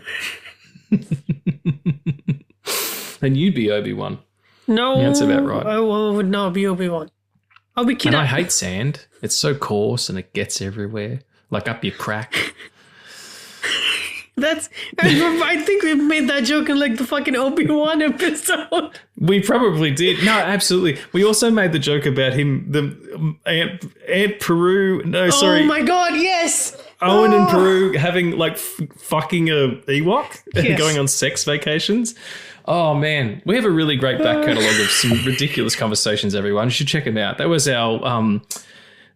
Speaker 1: And you'd be Obi-Wan.
Speaker 3: No.
Speaker 1: Yeah, that's about right.
Speaker 3: I would not be Obi-Wan. I'll be Kid.
Speaker 1: And I hate sand. It's so coarse and it gets everywhere, like up your crack.
Speaker 3: I think we made that joke in like the fucking Obi-Wan episode.
Speaker 1: We probably did. No, absolutely. We also made the joke about him, Aunt Peru. No, sorry.
Speaker 3: Oh my God, yes.
Speaker 1: Owen and Peru having like fucking a Ewok and going on sex vacations. Oh, man. We have a really great back catalogue of some ridiculous conversations, everyone. You should check them out. That was our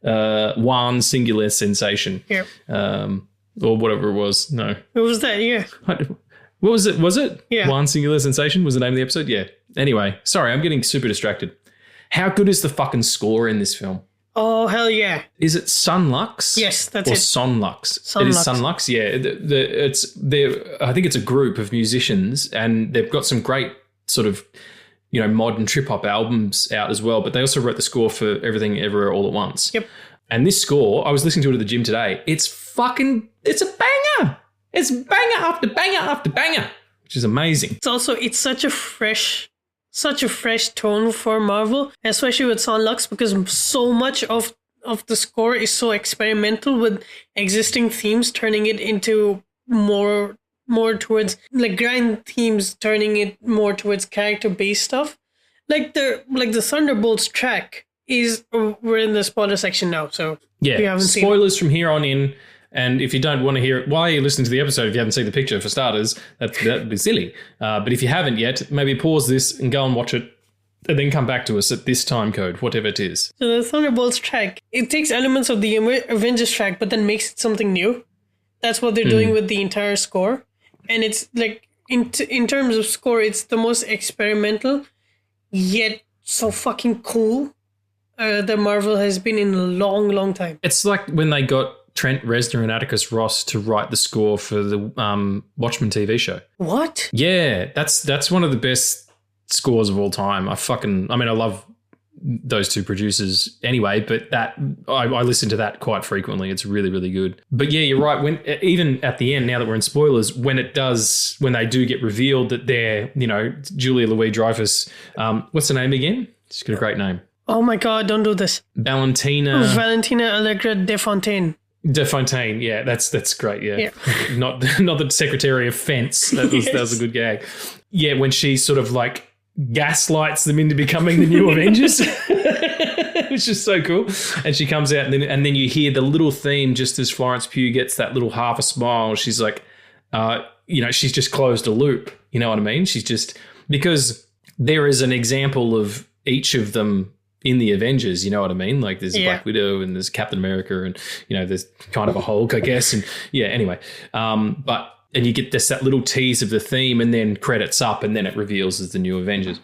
Speaker 1: Juan singular sensation.
Speaker 3: Yeah.
Speaker 1: Or whatever it was. No.
Speaker 3: What was that? Yeah.
Speaker 1: What was it? Was it?
Speaker 3: Yeah.
Speaker 1: Juan singular sensation was the name of the episode? Yeah. Anyway, sorry, I'm getting super distracted. How good is the fucking score in this film?
Speaker 3: Oh, hell yeah.
Speaker 1: Is it Sunlux?
Speaker 3: Yes, that's
Speaker 1: or
Speaker 3: it.
Speaker 1: Or Sonlux?
Speaker 3: Sunlux.
Speaker 1: It is Sunlux, yeah. I think it's a group of musicians, and they've got some great sort of, modern trip-hop albums out as well, but they also wrote the score for Everything Everywhere All at Once.
Speaker 3: Yep.
Speaker 1: And this score, I was listening to it at the gym today, it's a banger. It's banger after banger after banger, which is amazing.
Speaker 3: It's such a fresh tone for Marvel, especially with Sonlux, because so much of the score is so experimental with existing themes, turning it into more towards like grind themes, turning it more towards character-based stuff. Like the Thunderbolts track is, we're in the spoiler section now, so
Speaker 1: yeah,
Speaker 3: if you haven't seen
Speaker 1: spoilers from here on in. And if you don't want to hear it while you're listening to the episode, if you haven't seen the picture, for starters, that'd be silly. But if you haven't yet, maybe pause this and go and watch it, and then come back to us at this time code, whatever it is.
Speaker 3: So the Thunderbolts track, it takes elements of the Avengers track, but then makes it something new. That's what they're doing with the entire score. And it's like, in terms of score, it's the most experimental, yet so fucking cool that Marvel has been in a long, long time.
Speaker 1: It's like when they got Trent Reznor and Atticus Ross to write the score for the Watchmen TV show.
Speaker 3: What?
Speaker 1: Yeah, that's one of the best scores of all time. I love those two producers anyway, but that I listen to that quite frequently. It's really, really good. But yeah, you're right. When even at the end, now that we're in spoilers, when they do get revealed that they're, Julia Louis-Dreyfus, what's her name again? She's got a great name.
Speaker 3: Oh my God, don't do this.
Speaker 1: Valentina
Speaker 3: Allegra de Fontaine.
Speaker 1: De Fontaine, yeah, that's great, yeah. Not the Secretary of Fence. That was a good gag. Yeah, when she sort of like gaslights them into becoming the new Avengers, which is so cool. And she comes out, and then you hear the little theme just as Florence Pugh gets that little half a smile. She's like, she's just closed a loop. You know what I mean? She's just, because there is an example of each of them in the Avengers, you know what I mean? Like there's Black Widow and there's Captain America and, there's kind of a Hulk, I guess. And yeah, anyway. And you get that little tease of the theme and then credits up and then it reveals as the new Avengers,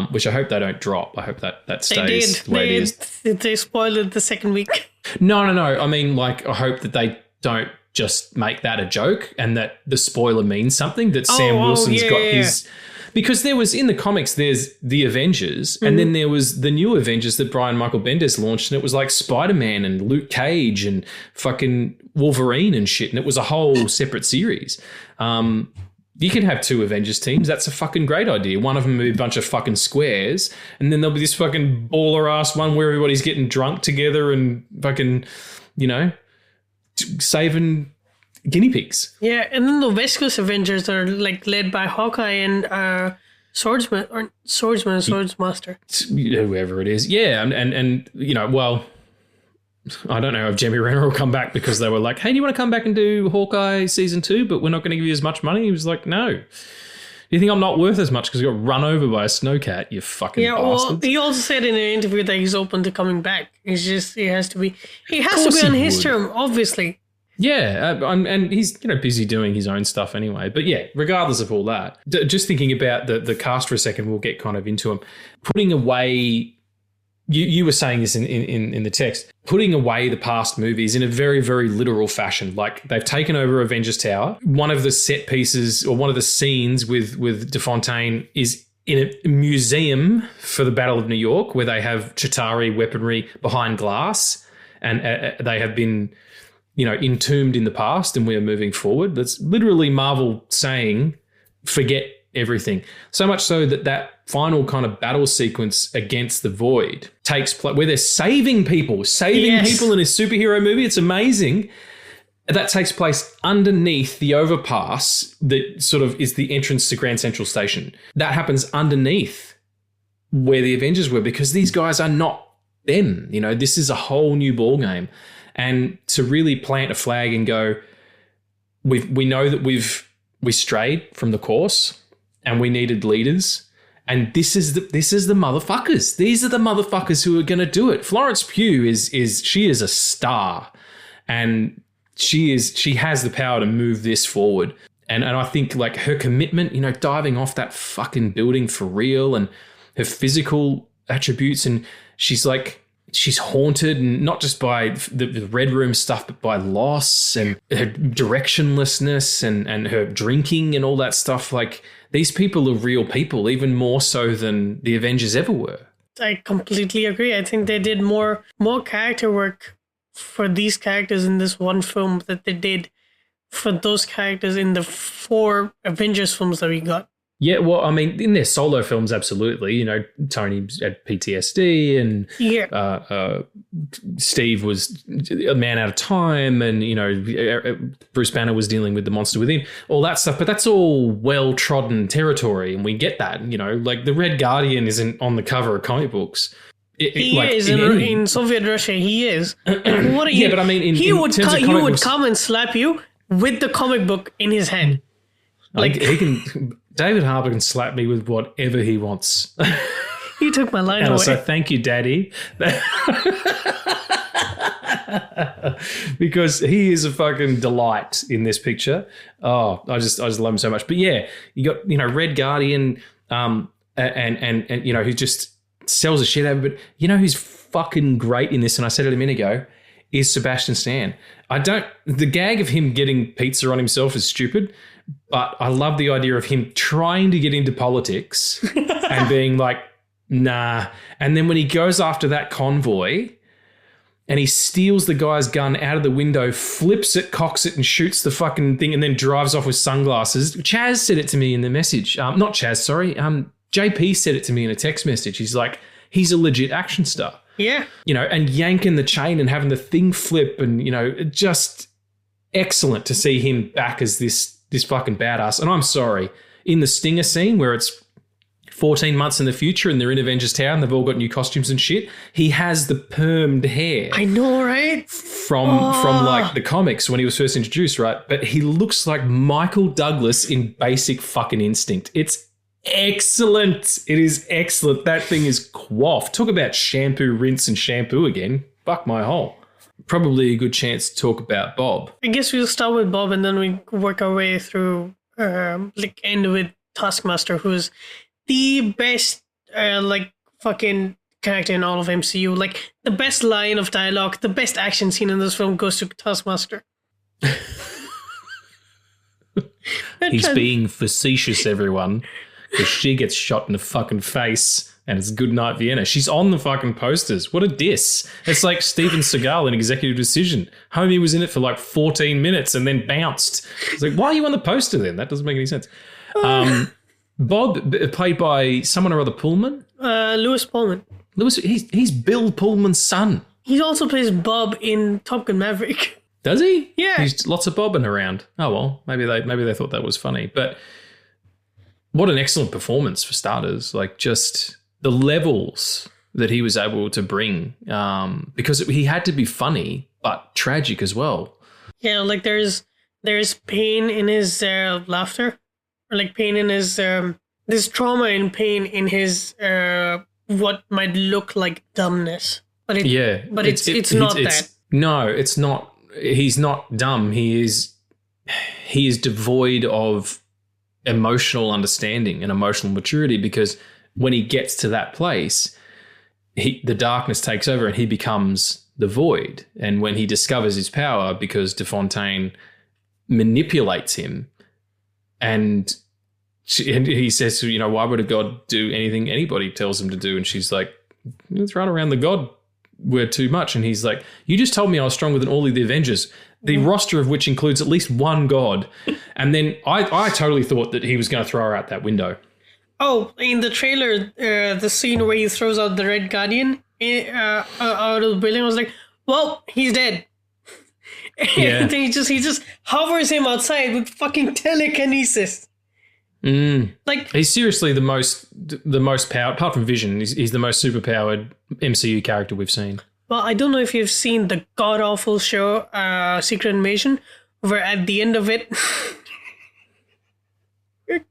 Speaker 1: which I hope they don't drop. I hope that stays the way it is.
Speaker 3: They spoiled it the second week.
Speaker 1: No. I mean, like, I hope that they don't just make that a joke and that the spoiler means something, that Sam Wilson's got his... Because there was, in the comics, there's the Avengers, and then there was the new Avengers that Brian Michael Bendis launched, and it was like Spider-Man and Luke Cage and fucking Wolverine and shit, and it was a whole separate series. You can have two Avengers teams. That's a fucking great idea. One of them will be a bunch of fucking squares, and then there'll be this fucking baller-ass one where everybody's getting drunk together and fucking, saving... guinea pigs.
Speaker 3: Yeah, and then the West Coast Avengers are like led by Hawkeye and Swordsmaster.
Speaker 1: Whoever it is. Yeah, and well, I don't know if Jeremy Renner will come back because they were like, hey, do you want to come back and do Hawkeye season 2, but we're not going to give you as much money? He was like, no. Do you think I'm not worth as much because you got run over by a snowcat, you fucking bastard? Well,
Speaker 3: he also said in an interview that he's open to coming back. He has to be on his term, obviously.
Speaker 1: Yeah, and he's busy doing his own stuff anyway. But yeah, regardless of all that, just thinking about the cast for a second, we'll get kind of into them. Putting away, you were saying this in the text, putting away the past movies in a very, very literal fashion. Like they've taken over Avengers Tower. One of the set pieces or one of the scenes with De Fontaine is in a museum for the Battle of New York where they have Chitauri weaponry behind glass and they have been... entombed in the past and we are moving forward. That's literally Marvel saying, forget everything. So much so that final kind of battle sequence against the Void takes place where they're saving people in a superhero movie. It's amazing. That takes place underneath the overpass that sort of is the entrance to Grand Central Station. That happens underneath where the Avengers were because these guys are not them. This is a whole new ball game. And to really plant a flag and go, we know that we strayed from the course and we needed leaders. And this is the motherfuckers. These are the motherfuckers who are going to do it. Florence Pugh she is a star, and she has the power to move this forward. And I think like her commitment, diving off that fucking building for real, and her physical attributes, and she's haunted, and not just by the Red Room stuff, but by loss and her directionlessness and her drinking and all that stuff. Like, these people are real people, even more so than the Avengers ever were.
Speaker 3: I completely agree. I think they did more character work for these characters in this one film that they did for those characters in the 4 Avengers films that we got.
Speaker 1: Yeah, well, I mean, in their solo films, absolutely. Tony had PTSD, and Steve was a man out of time, and Bruce Banner was dealing with the monster within, all that stuff. But that's all well-trodden territory, and we get that. Like the Red Guardian isn't on the cover of comic books.
Speaker 3: In Soviet Russia. He is. And what
Speaker 1: but I mean,
Speaker 3: he would come and slap you with the comic book in his hand.
Speaker 1: Like he can. David Harbour can slap me with whatever he wants.
Speaker 3: You took my line away.
Speaker 1: So thank you, Daddy. Because he is a fucking delight in this picture. Oh, I just love him so much. But yeah, you got, Red Guardian, and who just sells the shit out of it. But who's fucking great in this, and I said it a minute ago, is Sebastian Stan. the gag of him getting pizza on himself is stupid, but I love the idea of him trying to get into politics and being like, nah. And then when he goes after that convoy and he steals the guy's gun out of the window, flips it, cocks it and shoots the fucking thing and then drives off with sunglasses. Chaz said it to me in the message. Not Chaz, sorry. JP said it to me in a text message. He's like, he's a legit action star.
Speaker 3: Yeah.
Speaker 1: You know, and yanking the chain and having the thing flip and, you know, just excellent to see him back as this fucking badass. And I'm sorry, in the Stinger scene where it's 14 months in the future and they're in Avengers Town, they've all got new costumes and shit, he has the permed hair.
Speaker 3: I know, right?
Speaker 1: From like the comics when he was first introduced, right? But he looks like Michael Douglas in Basic Fucking Instinct. It's excellent. It is excellent. That thing is quaff. Talk about shampoo, rinse and shampoo again. Fuck my hole. Probably a good chance to talk about Bob.
Speaker 3: I guess we'll start with Bob and then we work our way through, end with Taskmaster, who's the best, fucking character in all of MCU. Like, the best line of dialogue, the best action scene in this film goes to Taskmaster.
Speaker 1: He's being facetious, everyone, because she gets shot in the fucking face and it's Goodnight Vienna. She's on the fucking posters. What a diss. It's like Steven Seagal in Executive Decision. Homie was in it for like 14 minutes and then bounced. It's like, why are you on the poster then? That doesn't make any sense. Bob, played by someone or other Pullman?
Speaker 3: Lewis Pullman.
Speaker 1: He's Bill Pullman's son.
Speaker 3: He also plays Bob in Top Gun Maverick. Does
Speaker 1: he?
Speaker 3: Yeah.
Speaker 1: He's lots of bobbing around. Oh, well, maybe they thought that was funny. But what an excellent performance for starters. Like, just the levels that he was able to bring, because he had to be funny but tragic as well.
Speaker 3: Yeah, like there's pain in his laughter, or like pain in his there's trauma and pain in his what might look like dumbness. But it's not that.
Speaker 1: No, it's not. He's not dumb. He is devoid of emotional understanding and emotional maturity, because when he gets to that place, the darkness takes over and he becomes the void. And when he discovers his power, because DeFontaine manipulates him, and he says, you know, why would a god do anything anybody tells him to do? And she's like, let's run around the god word too much. And he's like, you just told me I was stronger than all of the Avengers, the roster of which includes at least one god. And then I totally thought that he was going to throw her out that window.
Speaker 3: Oh, in the trailer, the scene where he throws out the Red Guardian out of the building, I was like, well, he's dead.
Speaker 1: Yeah.
Speaker 3: And then he just hovers him outside with fucking telekinesis.
Speaker 1: Like, he's seriously the most powered, apart from Vision, he's the most superpowered MCU character we've seen.
Speaker 3: Well, I don't know if you've seen the god-awful show Secret Invasion, where at the end of it I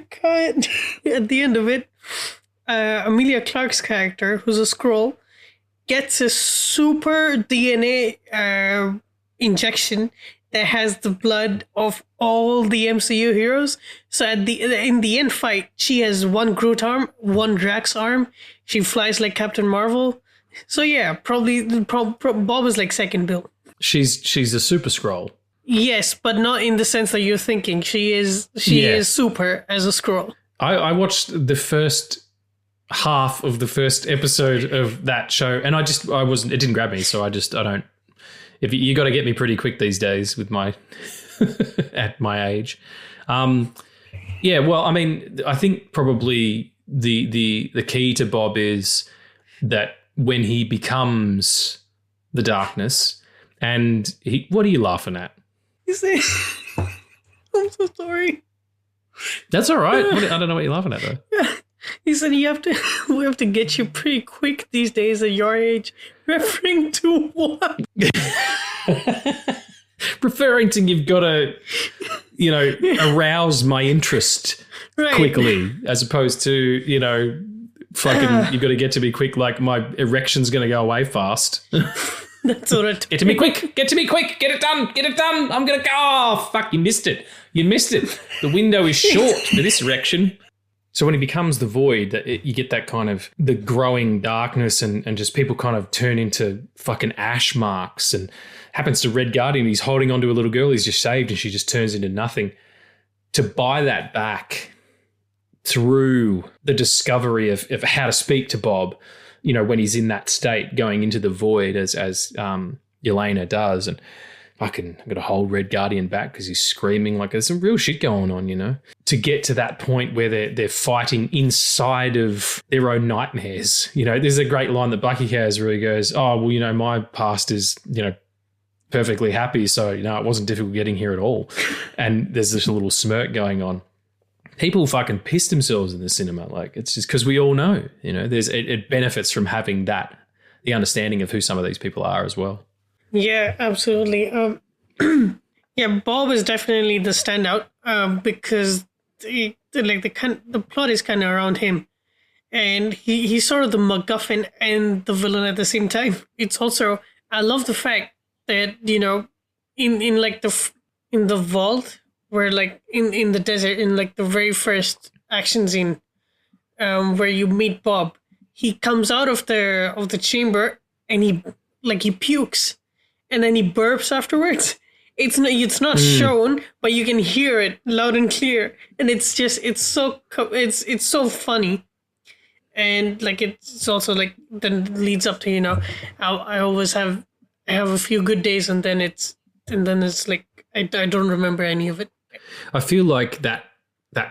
Speaker 3: can't. At the end of it, Emilia Clarke's character, who's a Skrull, gets a super DNA injection that has the blood of all the MCU heroes. So in the end fight, she has one Groot arm, one Drax arm. She flies like Captain Marvel. So yeah, probably Bob is like second Bill.
Speaker 1: She's a super Skrull.
Speaker 3: Yes, but not in the sense that you're thinking. She is super as a Skrull.
Speaker 1: I watched the first half of the first episode of that show, and it didn't grab me, so I don't. If you got to get me pretty quick these days with my at my age. Yeah, well, I mean, I think probably the key to Bob is that when he becomes the darkness, and what are you laughing at?
Speaker 3: You say, I'm so sorry.
Speaker 1: That's all right. I don't know what you're laughing at though.
Speaker 3: Yeah. He said we have to get you pretty quick these days at your age. Referring to what?
Speaker 1: Referring to you've got to, arouse my interest quickly, as opposed to, fucking you've got to get to me quick, like my erection's going to go away fast.
Speaker 3: That's all right.
Speaker 1: Get to me quick. Get it done. I'm going to go. Oh, fuck, you missed it. The window is short for this erection. So when he becomes the void, you get that kind of the growing darkness and just people kind of turn into fucking ash marks. And happens to Red Guardian. He's holding onto a little girl he's just saved and she just turns into nothing. To buy that back through the discovery of how to speak to Bob, when he's in that state going into the void as Yelena does. And fucking I'm going to hold Red Guardian back because he's screaming like there's some real shit going on, to get to that point where they're fighting inside of their own nightmares. There's a great line that Bucky has where he goes, oh, well, my past is, perfectly happy. So, it wasn't difficult getting here at all. And there's this little smirk going on. People fucking piss themselves in the cinema. Like, it's just because we all know, it benefits from having the understanding of who some of these people are as well.
Speaker 3: Yeah, absolutely. Yeah, Bob is definitely the standout because the plot is kind of around him, and he's sort of the MacGuffin and the villain at the same time. It's also, I love the fact that in the vault where in the desert in the very first action scene where you meet Bob, he comes out of the chamber and he pukes. And then he burps afterwards. It's not shown, but you can hear it loud and clear, and it's so funny, and it's also then leads up to I always have a few good days, and then it's I don't remember any of it.
Speaker 1: I feel like that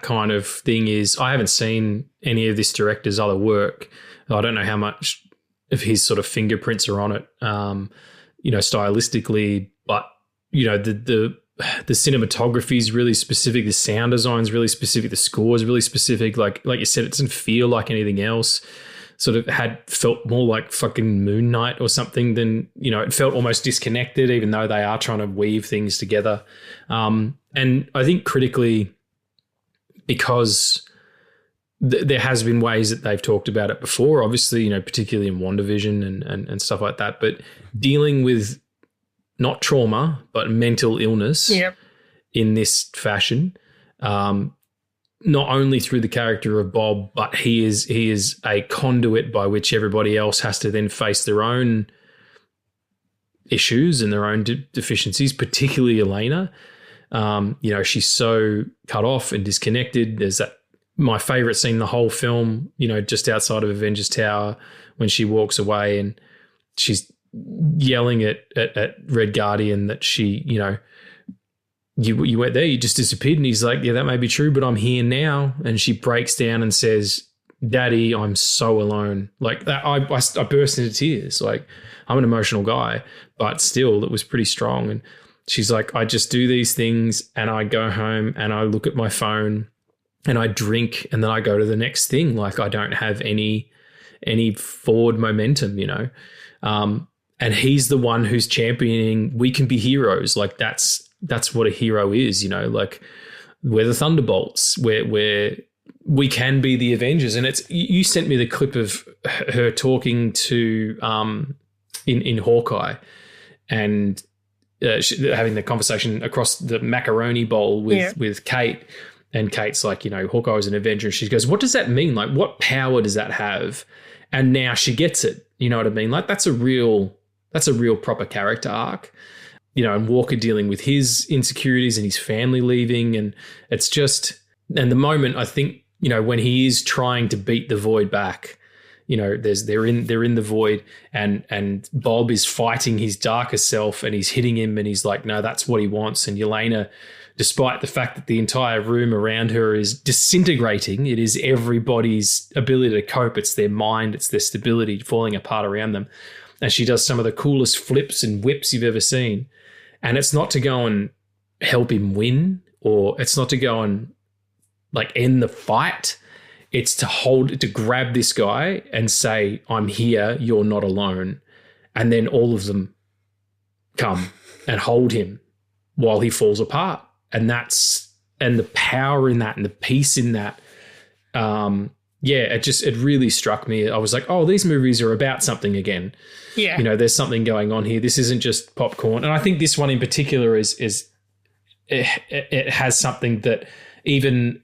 Speaker 1: kind of thing is, I haven't seen any of this director's other work. I don't know how much of his sort of fingerprints are on it. Stylistically, but the cinematography is really specific, the sound design is really specific, the score is really specific. Like you said, it doesn't feel like anything else. Sort of felt more like fucking Moon Knight or something than, it felt almost disconnected, even though they are trying to weave things together. And I think critically, because there has been ways that they've talked about it before, obviously, particularly in WandaVision and stuff like that, but dealing with not trauma, but mental illness in this fashion, not only through the character of Bob, but he is a conduit by which everybody else has to then face their own issues and their own deficiencies, particularly Elena. She's so cut off and disconnected. There's that, my favorite scene in the whole film, just outside of Avengers Tower, when she walks away and she's yelling at Red Guardian that she, you went there, you just disappeared. And he's like, yeah, that may be true, but I'm here now. And she breaks down and says, Daddy, I'm so alone. Like that, I burst into tears. Like, I'm an emotional guy, but still, it was pretty strong. And she's like, I just do these things and I go home and I look at my phone and I drink and then I go to the next thing. Like, I don't have any forward momentum, and he's the one who's championing, we can be heroes. Like, that's what a hero is, like, we're the Thunderbolts, where we can be the Avengers. And it's, you sent me the clip of her talking to in Hawkeye and having the conversation across the macaroni bowl with Kate. And Kate's like, Hawkeye is an Avenger. And she goes, what does that mean? Like, what power does that have? And now she gets it. You know what I mean? Like, that's a real proper character arc. And Walker dealing with his insecurities and his family leaving. And it's just, and the moment, I think, when he is trying to beat the void back, they're in the void and Bob is fighting his darker self and he's hitting him and he's like, no, that's what he wants. And Yelena, despite the fact that the entire room around her is disintegrating, it is everybody's ability to cope. It's their mind, it's their stability falling apart around them. And she does some of the coolest flips and whips you've ever seen. And it's not to go and help him win, or it's not to go and end the fight. It's to grab this guy and say, I'm here, you're not alone. And then all of them come and hold him while he falls apart. And the power in that and the peace in that. It really struck me. I was like, oh, these movies are about something again. Yeah. There's something going on here. This isn't just popcorn. And I think this one in particular is it has something that even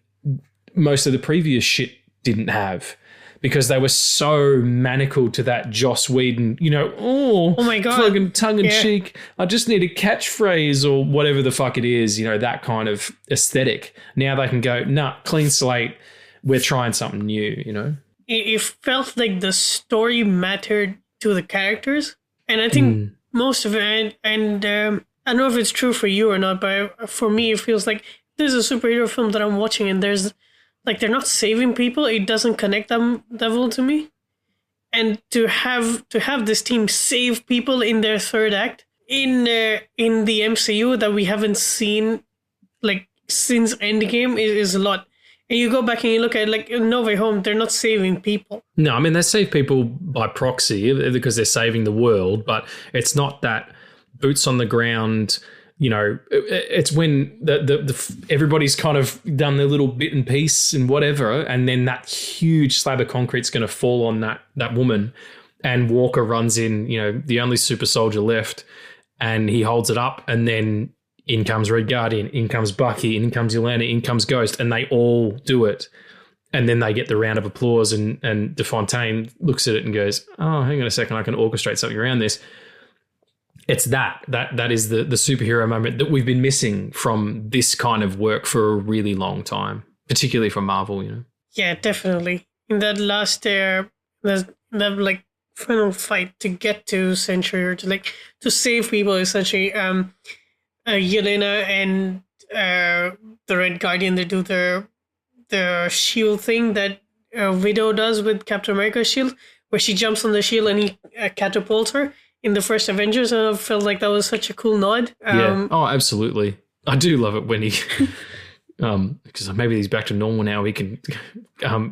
Speaker 1: most of the previous shit didn't have, because they were so manacled to that Joss Whedon, oh my God, fucking tongue in cheek. I just need a catchphrase or whatever the fuck it is, that kind of aesthetic. Now they can go, nah, clean slate. We're trying something new,
Speaker 3: It felt like the story mattered to the characters. And I think most of it, and I don't know if it's true for you or not, but for me, it feels like there's a superhero film that I'm watching and there's like, they're not saving people. It doesn't connect them that well to me. And to have this team save people in their third act in the MCU that we haven't seen like since Endgame is a lot. And you go back and you look at like No Way Home, they're not saving people.
Speaker 1: No, I mean, they save people by proxy because they're saving the world, but it's not that boots on the ground. It's when the everybody's kind of done their little bit and piece and whatever, and then that huge slab of concrete's going to fall on that woman, and Walker runs in, the only super soldier left, and he holds it up, and then in comes Red Guardian, in comes Bucky, in comes Yelena, in comes Ghost, and they all do it. And then they get the round of applause, and DeFontaine looks at it and goes, oh, hang on a second, I can orchestrate something around this. It's that is the superhero moment that we've been missing from this kind of work for a really long time, particularly from Marvel,
Speaker 3: Yeah, definitely. In that last that like final fight to get to Century, or to save people, essentially, Yelena and the Red Guardian, they do the shield thing that Widow does with Captain America's shield, where she jumps on the shield and he catapults her. In the first Avengers, I felt like that was such a cool nod.
Speaker 1: Yeah. Oh, absolutely. I do love it when he, because maybe he's back to normal now. He can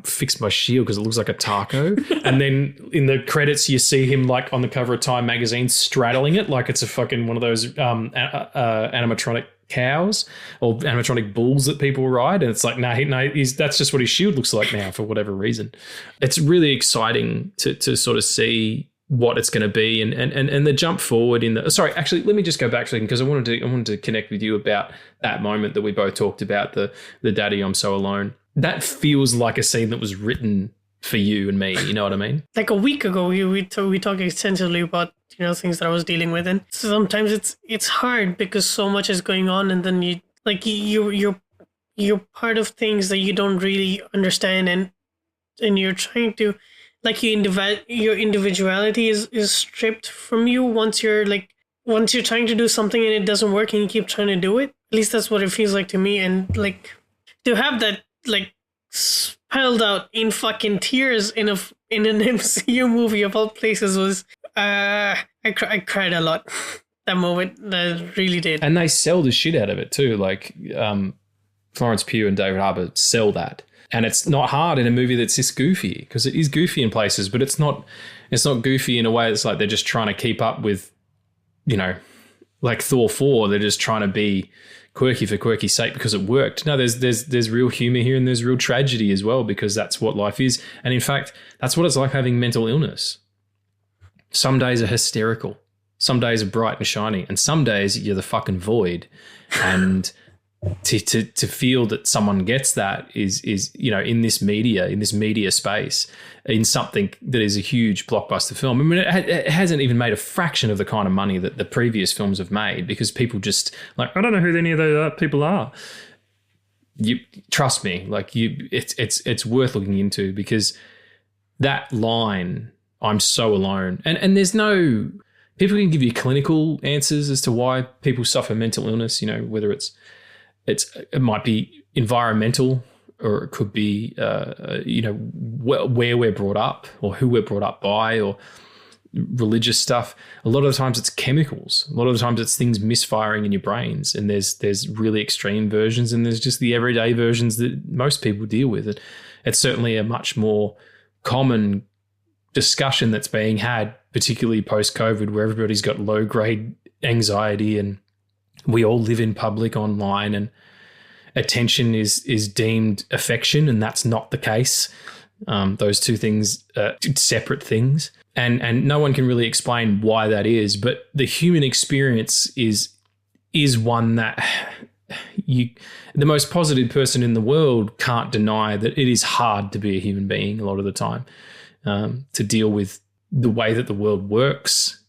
Speaker 1: fix my shield because it looks like a taco. And then in the credits, you see him like on the cover of Time magazine straddling it like it's a fucking one of those animatronic cows or animatronic bulls that people ride. And it's like, that's just what his shield looks like now for whatever reason. It's really exciting to sort of see what it's going to be and the jump forward in the... Sorry, actually, let me just go back because I wanted to connect with you about that moment that we both talked about, the Daddy, I'm So Alone. That feels like a scene that was written for you and me, you know what I mean?
Speaker 3: Like a week ago, we talked extensively about, things that I was dealing with, and sometimes it's hard because so much is going on, and then you're part of things that you don't really understand, and you're trying to... Like your individuality is stripped from you once you're trying to do something and it doesn't work and you keep trying to do it. At least that's what it feels like to me. And like to have that like spelled out in fucking tears in an MCU movie of all places was I cried a lot that moment. I really did.
Speaker 1: And they sell the shit out of it too. Like Florence Pugh and David Harbour sell that. And it's not hard in a movie that's this goofy, because it is goofy in places, but it's not goofy in a way that's like they're just trying to keep up with, like Thor 4, they're just trying to be quirky for quirky's sake because it worked. No, there's real humor here and there's real tragedy as well, because that's what life is. And in fact, that's what it's like having mental illness. Some days are hysterical. Some days are bright and shiny. And some days you're the fucking void. And... To feel that someone gets that is in this media space, in something that is a huge blockbuster film. I mean, it hasn't even made a fraction of the kind of money that the previous films have made, because people just like, I don't know who any of those people are. You trust me, it's worth looking into, because that line, I'm so alone, and there's no, people can give you clinical answers as to why people suffer mental illness. Whether it might be environmental, or it could be, where we're brought up or who we're brought up by, or religious stuff. A lot of the times it's chemicals. A lot of the times it's things misfiring in your brains. And there's really extreme versions, and there's just the everyday versions that most people deal with. It's certainly a much more common discussion that's being had, particularly post-COVID, where everybody's got low-grade anxiety and we all live in public online, and attention is deemed affection, and that's not the case. Those two things are separate things, and no one can really explain why that is. But the human experience is one that the most positive person in the world can't deny that it is hard to be a human being a lot of the time, to deal with the way that the world works,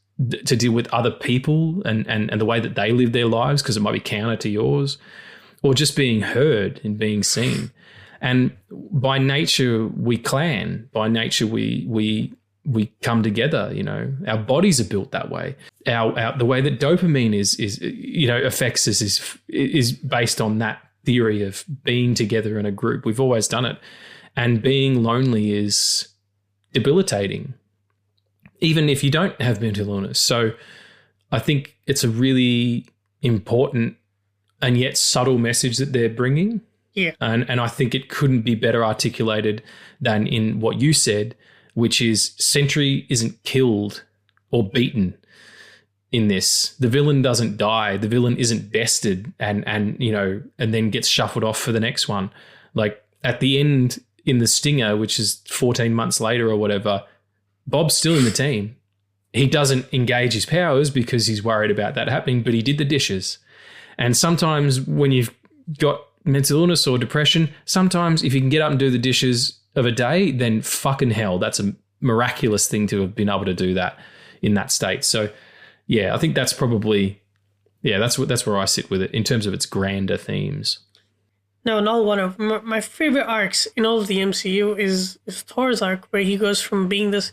Speaker 1: to deal with other people and the way that they live their lives, because it might be counter to yours, or just being heard and being seen. And by nature, we clan. By nature, we come together. Our bodies are built that way. The way that dopamine is affects us is based on that theory of being together in a group. We've always done it, and being lonely is debilitating, even if you don't have mental illness. So, I think it's a really important and yet subtle message that they're bringing.
Speaker 3: Yeah,
Speaker 1: and I think it couldn't be better articulated than in what you said, which is Sentry isn't killed or beaten in this. The villain doesn't die. The villain isn't bested and then gets shuffled off for the next one. Like at the end in the Stinger, which is 14 months later or whatever, Bob's still in the team. He doesn't engage his powers because he's worried about that happening, but he did the dishes. And sometimes when you've got mental illness or depression, sometimes if you can get up and do the dishes of a day, then fucking hell, that's a miraculous thing to have been able to do that in that state. So yeah, I think that's probably, that's where I sit with it in terms of its grander themes.
Speaker 3: No, not one of my favorite arcs in all of the MCU is Thor's arc, where he goes from being this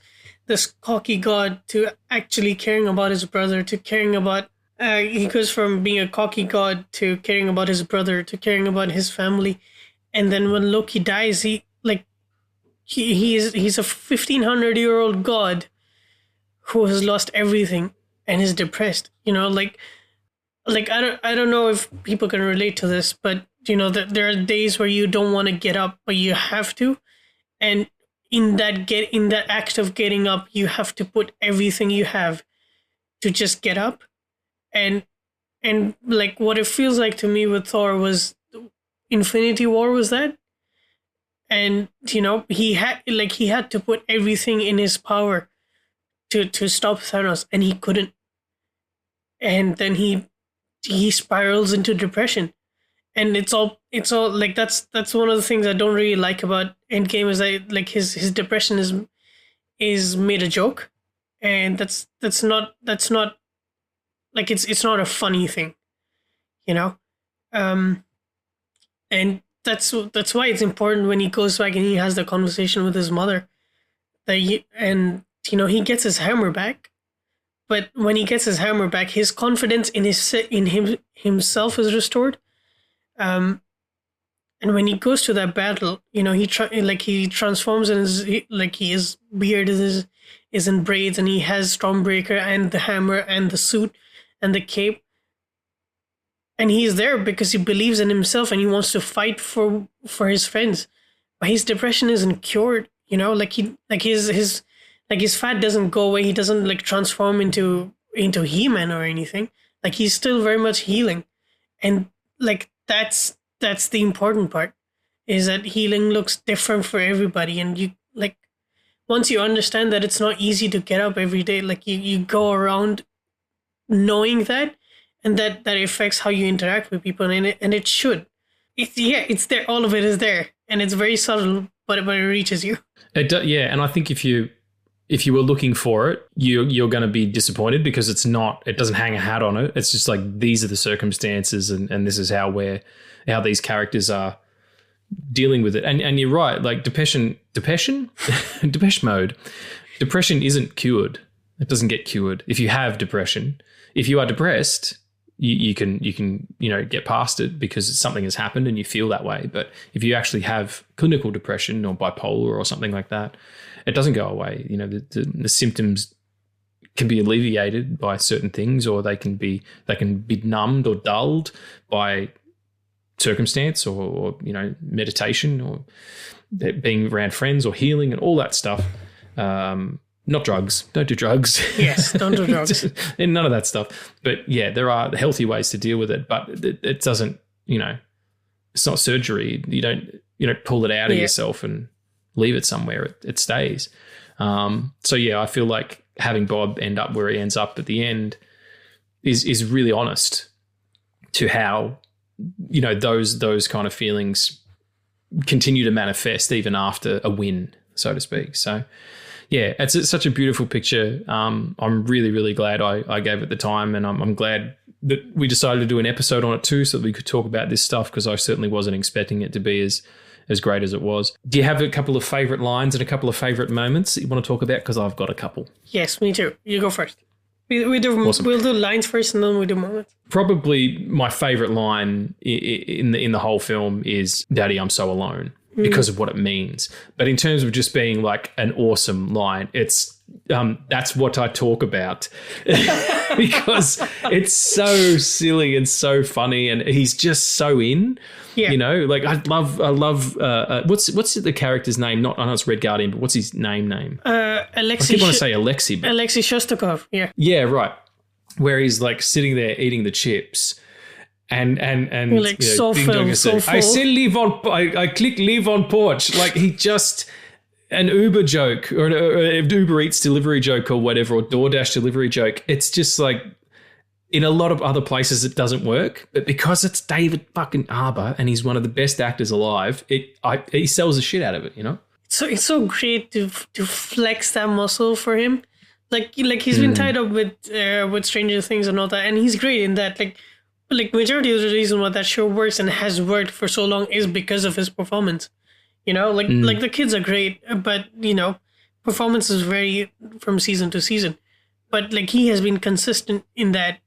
Speaker 3: cocky god to actually caring about his brother, to caring about he goes from being a cocky god to caring about his brother, to caring about his family. And then when Loki dies, he's a 1,500-year-old god who has lost everything and is depressed. I don't know if people can relate to this, but that there are days where you don't want to get up, but you have to. And in that act of getting up, you have to put everything you have to just get up. And like what it feels like to me with Thor was Infinity War was that. And he had to put everything in his power to stop Thanos, and he couldn't. And then he spirals into depression. And it's all like that's one of the things I don't really like about Endgame is like his depression is made a joke, and that's not like it's not a funny thing, and that's why it's important when he goes back and he has the conversation with his mother, he gets his hammer back, but when he gets his hammer back, his confidence in himself is restored. And when he goes to that battle, he transforms and his beard is in braids, and he has Stormbreaker and the hammer and the suit and the cape, and he's there because he believes in himself and he wants to fight for his friends. But his depression isn't cured, his fat doesn't go away. He doesn't transform into He-Man or anything. Like he's still very much healing, and that's the important part, is that healing looks different for everybody. And you once you understand that it's not easy to get up every day, you go around knowing that, and that affects how you interact with people, and it should. It's there. All of it is there, and it's very subtle, but it reaches you.
Speaker 1: It yeah, and I think if you were looking for it, you're going to be disappointed because it's not. It doesn't hang a hat on it. It's just like these are the circumstances, and this is how these characters are dealing with it. And you're right. Like Depeche Mode. Depression isn't cured. It doesn't get cured. If you have depression, if you are depressed, you can get past it because something has happened and you feel that way. But if you actually have clinical depression or bipolar or something like that, it doesn't go away. The symptoms can be alleviated by certain things, or they can be numbed or dulled by circumstance or meditation or being around friends or healing and all that stuff. Not drugs. Don't do drugs.
Speaker 3: Yes, don't do drugs.
Speaker 1: And none of that stuff. But yeah, there are healthy ways to deal with it, but it doesn't, it's not surgery. You don't pull it out of yourself and leave it somewhere. It stays. So yeah, I feel like having Bob end up where he ends up at the end is really honest to how you know, those kind of feelings continue to manifest even after a win, so to speak. So yeah, it's such a beautiful picture. I'm really, really glad I gave it the time, and I'm glad that we decided to do an episode on it too, so that we could talk about this stuff, because I certainly wasn't expecting it to be as great as it was. Do you have a couple of favourite lines and a couple of favourite moments that you want to talk about? Because I've got a couple.
Speaker 3: Yes, me too. You go first. We'll do lines first, and then we do moments.
Speaker 1: Probably my favourite line in the whole film is "Daddy, I'm so alone," because of what it means. But in terms of just being like an awesome line, it's that's what I talk about because it's so silly and so funny, and he's just so in. Yeah. You know, like I love. What's the character's name? I know it's Red Guardian, but what's his name?
Speaker 3: Alexei.
Speaker 1: I keep want to say Alexei. But
Speaker 3: Alexei Shostakov. Yeah.
Speaker 1: Yeah, right. Where he's like sitting there eating the chips, and
Speaker 3: like, you know, so full.
Speaker 1: I say leave on. I click leave on porch. Like he just an Uber joke or an Uber Eats delivery joke or whatever, or DoorDash delivery joke. It's just like. In a lot of other places, it doesn't work, but because it's David fucking Harbour and he's one of the best actors alive, he sells the shit out of it, you know. So
Speaker 3: it's so great to flex that muscle for him, like he's been tied up with Stranger Things and all that, and he's great in that. Like majority of the reason why that show works and has worked for so long is because of his performance. You know, like the kids are great, but you know, performances vary from season to season, but like he has been consistent in that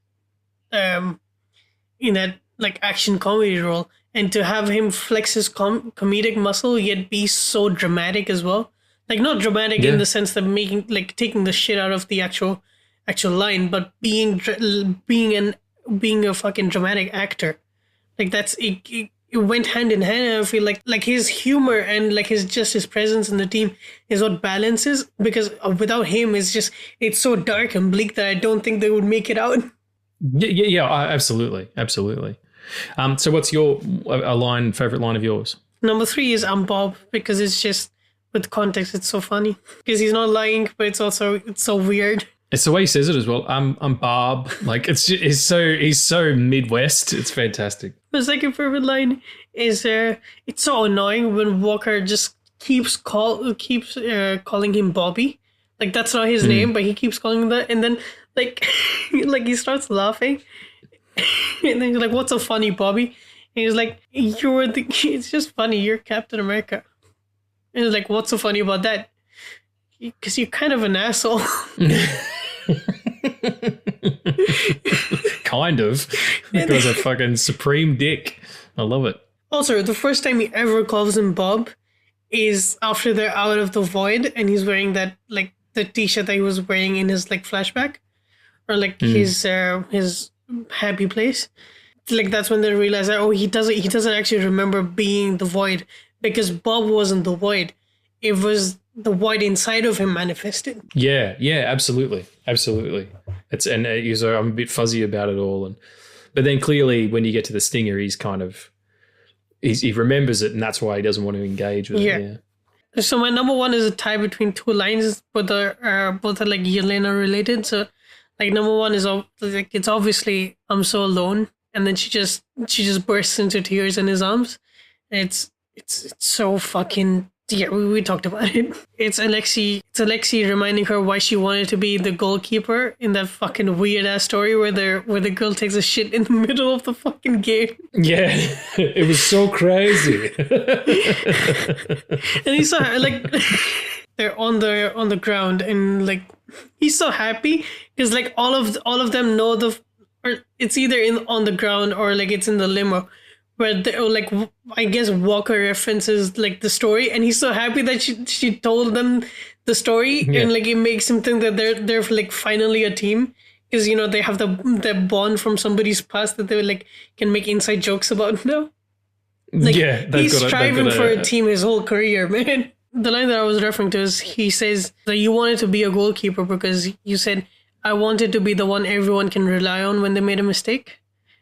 Speaker 3: like action comedy role, and to have him flex his comedic muscle yet be so dramatic as well, like not dramatic in the sense that taking the shit out of the actual line, but being a fucking dramatic actor, like that's it went hand in hand. And I feel like his humor and like his presence in the team is what balances, because without him it's so dark and bleak that I don't think they would make it out.
Speaker 1: Yeah, absolutely. So what's your favorite line of yours?
Speaker 3: Number 3 is "I'm Bob," because it's just, with context, it's so funny because he's not lying, but it's so weird.
Speaker 1: It's the way he says it as well. I'm Bob. Like he's so Midwest. It's fantastic.
Speaker 3: My second favorite line is it's so annoying when Walker just keeps calling him Bobby. Like that's not his name, but he keeps calling him that, and then like he starts laughing, and then he's like, "What's so funny, Bobby?" And he's like, "It's just funny. You're Captain America." And he's like, "What's so funny about that?" Because you're kind of an asshole.
Speaker 1: Kind of. Because a fucking supreme dick. I love it.
Speaker 3: Also, the first time he ever calls him Bob is after they're out of the void, and he's wearing that like the t-shirt that he was wearing in his like flashback, or like his happy place. Like that's when they realize that he doesn't actually remember being the void, because Bob wasn't the void. It was the void inside of him manifested. Yeah,
Speaker 1: absolutely. It's I'm a bit fuzzy about it all, but then clearly when you get to the stinger, he's kind of he remembers it, and that's why he doesn't want to engage with it. Yeah.
Speaker 3: So my number 1 is a tie between 2 lines, but both are like Yelena related. So like number 1 is like it's obviously "I'm so alone," and then she just bursts into tears in his arms. It's so fucking. Yeah, we talked about it. It's Alexei reminding her why she wanted to be the goalkeeper in that fucking weird ass story where the girl takes a shit in the middle of the fucking game.
Speaker 1: Yeah, it was so crazy.
Speaker 3: And he's so like they're on the ground, and like he's so happy because like all of them know or it's either on the ground or like it's in the limo. Where like I guess Walker references like the story, and he's so happy that she told them the story, and like it makes him think that they're like finally a team, because you know they have the bond from somebody's past that they like can make inside jokes about now. Like he's striving for a team his whole career, man. The line that I was referring to is he says that you wanted to be a goalkeeper because you said I wanted to be the one everyone can rely on when they made a mistake.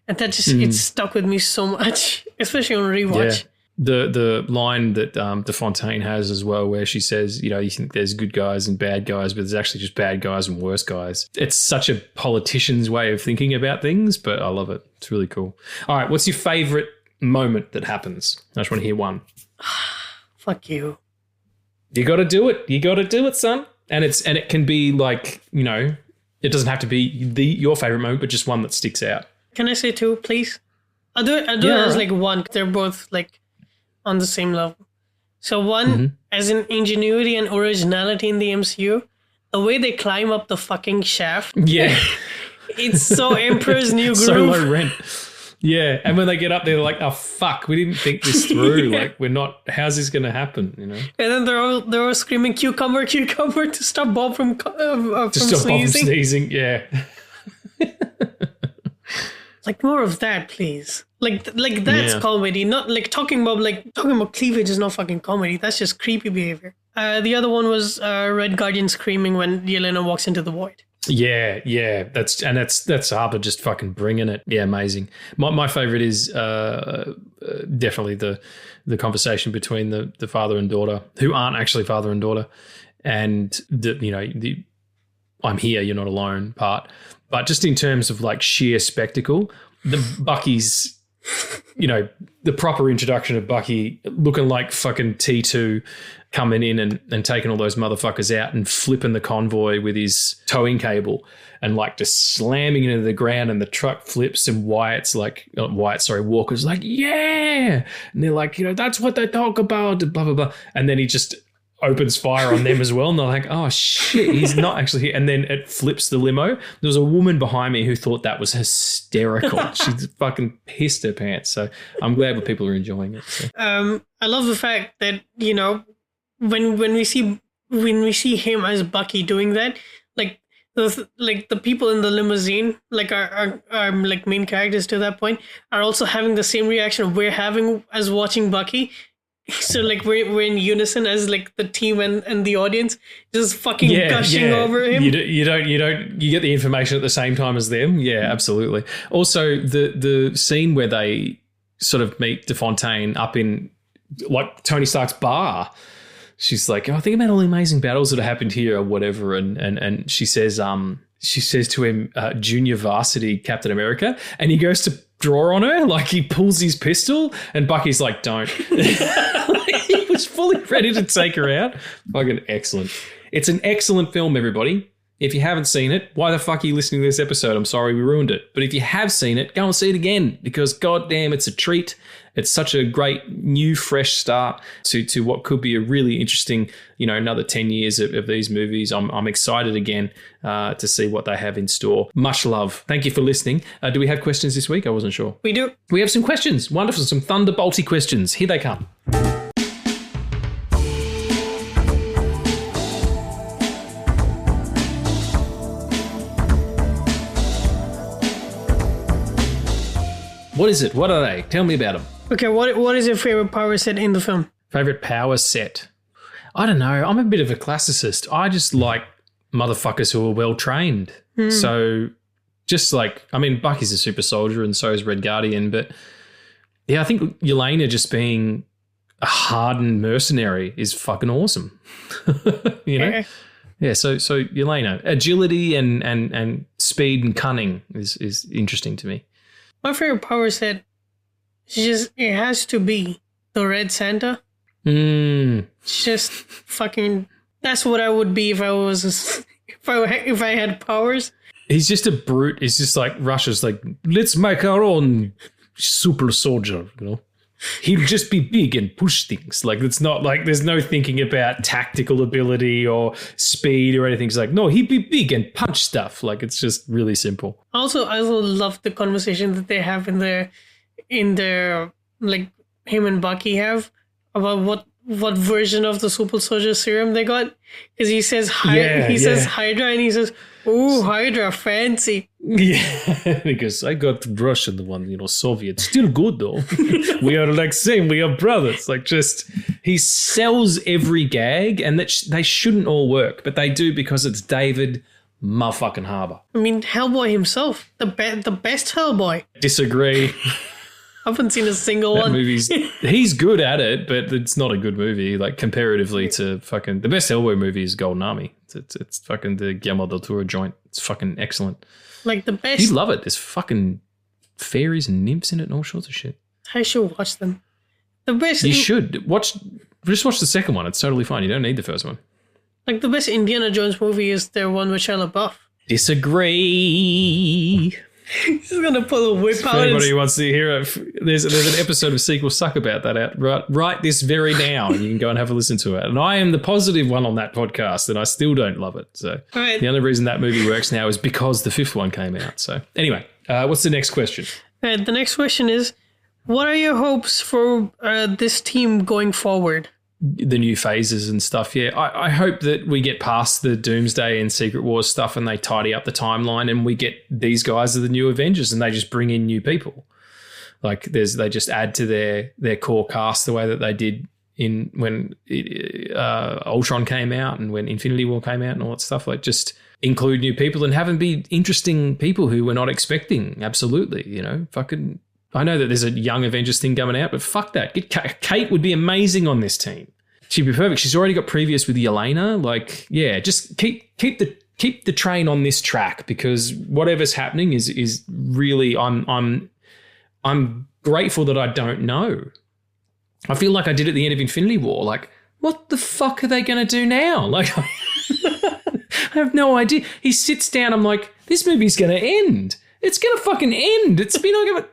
Speaker 3: And that just, it stuck with me so much, especially on rewatch.
Speaker 1: the line that DeFontaine has as well, where she says, you know, you think there's good guys and bad guys, but there's actually just bad guys and worse guys. It's such a politician's way of thinking about things, but I love it. It's really cool. All right, what's your favourite moment that happens? I just want to hear one.
Speaker 3: Fuck you.
Speaker 1: You got to do it. You got to do it, son. And it can be like, you know, it doesn't have to be your favourite moment, but just one that sticks out.
Speaker 3: Can I say two, please? I'll do it as like one. They're both like on the same level. So one, as in ingenuity and originality in the MCU, the way they climb up the fucking shaft.
Speaker 1: Yeah.
Speaker 3: It's so Emperor's New Groove.
Speaker 1: So low rent. Yeah. And when they get up there, they're like, oh, fuck, we didn't think this through. Like, we're not, how's this going to happen, you know?
Speaker 3: And then they're all screaming, cucumber, cucumber, to stop Bob from
Speaker 1: Bob from sneezing, yeah.
Speaker 3: Like, more of that, please. Like that's comedy, not like talking about cleavage is not fucking comedy. That's just creepy behavior. The other one was Red Guardian screaming when Yelena walks into the void.
Speaker 1: Yeah. That's Harper just fucking bringing it. Yeah, amazing. My favorite is definitely the conversation between the father and daughter, who aren't actually father and daughter, and the I'm here, you're not alone part. But just in terms of like sheer spectacle, the Bucky's, you know, the proper introduction of Bucky looking like fucking T2 coming in and taking all those motherfuckers out and flipping the convoy with his towing cable and like just slamming it into the ground, and the truck flips, and Walker's like, yeah. And they're like, you know, that's what they talk about, blah, blah, blah. And then he just opens fire on them as well, and they're like, oh shit, he's not actually here. And then it flips the limo. There was a woman behind me who thought that was hysterical. She fucking pissed her pants. So I'm glad that people are enjoying it. So.
Speaker 3: I love the fact that, you know, when we see him as Bucky doing that, like the people in the limousine, like our like main characters to that point, are also having the same reaction we're having as watching Bucky. So like we're in unison as like the team and the audience, just fucking gushing over him.
Speaker 1: You get the information at the same time as them. Yeah, absolutely. Also, the scene where they sort of meet DeFontaine up in like Tony Stark's bar. She's like, oh, I think about all the amazing battles that have happened here or whatever, and she says to him, Junior Varsity Captain America, and he goes to draw on her, like he pulls his pistol, and Bucky's like, don't. He was fully ready to take her out. Fucking excellent. It's an excellent film, everybody. If you haven't seen it, why the fuck are you listening to this episode? I'm sorry we ruined it. But if you have seen it, go and see it again, because goddamn, it's a treat. It's such a great new, fresh start to what could be a really interesting, you know, another 10 years of these movies. I'm excited again to see what they have in store. Much love. Thank you for listening. Do we have questions this week? I wasn't sure.
Speaker 3: We do.
Speaker 1: We have some questions. Wonderful. Some thunderbolty questions. Here they come. What is it? What are they? Tell me about them.
Speaker 3: Okay, what is your favorite power set in the film?
Speaker 1: Favorite power set? I don't know. I'm a bit of a classicist. I just like motherfuckers who are well trained. So just like, I mean, Bucky's a super soldier and so is Red Guardian, but yeah, I think Yelena just being a hardened mercenary is fucking awesome. You know? Yeah, so Yelena, agility and speed and cunning is interesting to me.
Speaker 3: My favorite power set it has to be the Red Santa. It's just fucking, that's what I would be if I had powers.
Speaker 1: He's just a brute. He's just like Russia's like, let's make our own super soldier, you know. He'll just be big and push things. Like, it's not like there's no thinking about tactical ability or speed or anything. It's like, no, he'd be big and punch stuff. Like, it's just really simple.
Speaker 3: I also love the conversation that they have in their like him and Bucky have about what version of the super soldier serum they got. Because he says says Hydra, and he says, ooh, Hydra, fancy.
Speaker 1: Yeah, because I got Russian, the one, you know, Soviet. Still good, though. We are like same, we are brothers. Like, just, he sells every gag, and that they shouldn't all work, but they do because it's David motherfucking Harbour.
Speaker 3: I mean, Hellboy himself, the best Hellboy.
Speaker 1: Disagree.
Speaker 3: haven't seen a single one.
Speaker 1: He's good at it, but it's not a good movie. Like comparatively to fucking the best Hellboy movie is Golden Army. It's fucking the Guillermo del Toro joint. It's fucking excellent.
Speaker 3: Like the best.
Speaker 1: You'd love it. There's fucking fairies and nymphs in it and all sorts of shit.
Speaker 3: I should watch them. The best.
Speaker 1: You should just watch the second one. It's totally fine. You don't need the first one.
Speaker 3: Like the best Indiana Jones movie is the one with Shia LaBeouf.
Speaker 1: Disagree.
Speaker 3: He's gonna pull a whip out.
Speaker 1: Anybody who wants to hear it, there's an episode of Sequel Suck about that out right this very now. You can go and have a listen to it. And I am the positive one on that podcast, and I still don't love it. So The only reason that movie works now is because the fifth one came out. So anyway, what's the next question?
Speaker 3: The next question is, what are your hopes for this team going forward?
Speaker 1: The new phases and stuff. Yeah, I hope that we get past the Doomsday and Secret Wars stuff and they tidy up the timeline and we get these guys are the new Avengers and they just bring in new people. Like they just add to their core cast the way that they did when Ultron came out and when Infinity War came out and all that stuff. Like just include new people and have them be interesting people who we're not expecting. Absolutely, you know, fucking. I know that there's a Young Avengers thing coming out, but fuck that. Kate would be amazing on this team. She'd be perfect. She's already got previous with Yelena. Like, yeah, just keep the train on this track because whatever's happening is really I'm grateful that I don't know. I feel like I did at the end of Infinity War. Like, what the fuck are they going to do now? Like, I have no idea. He sits down. I'm like, this movie's going to end. It's going to fucking end. It's been like,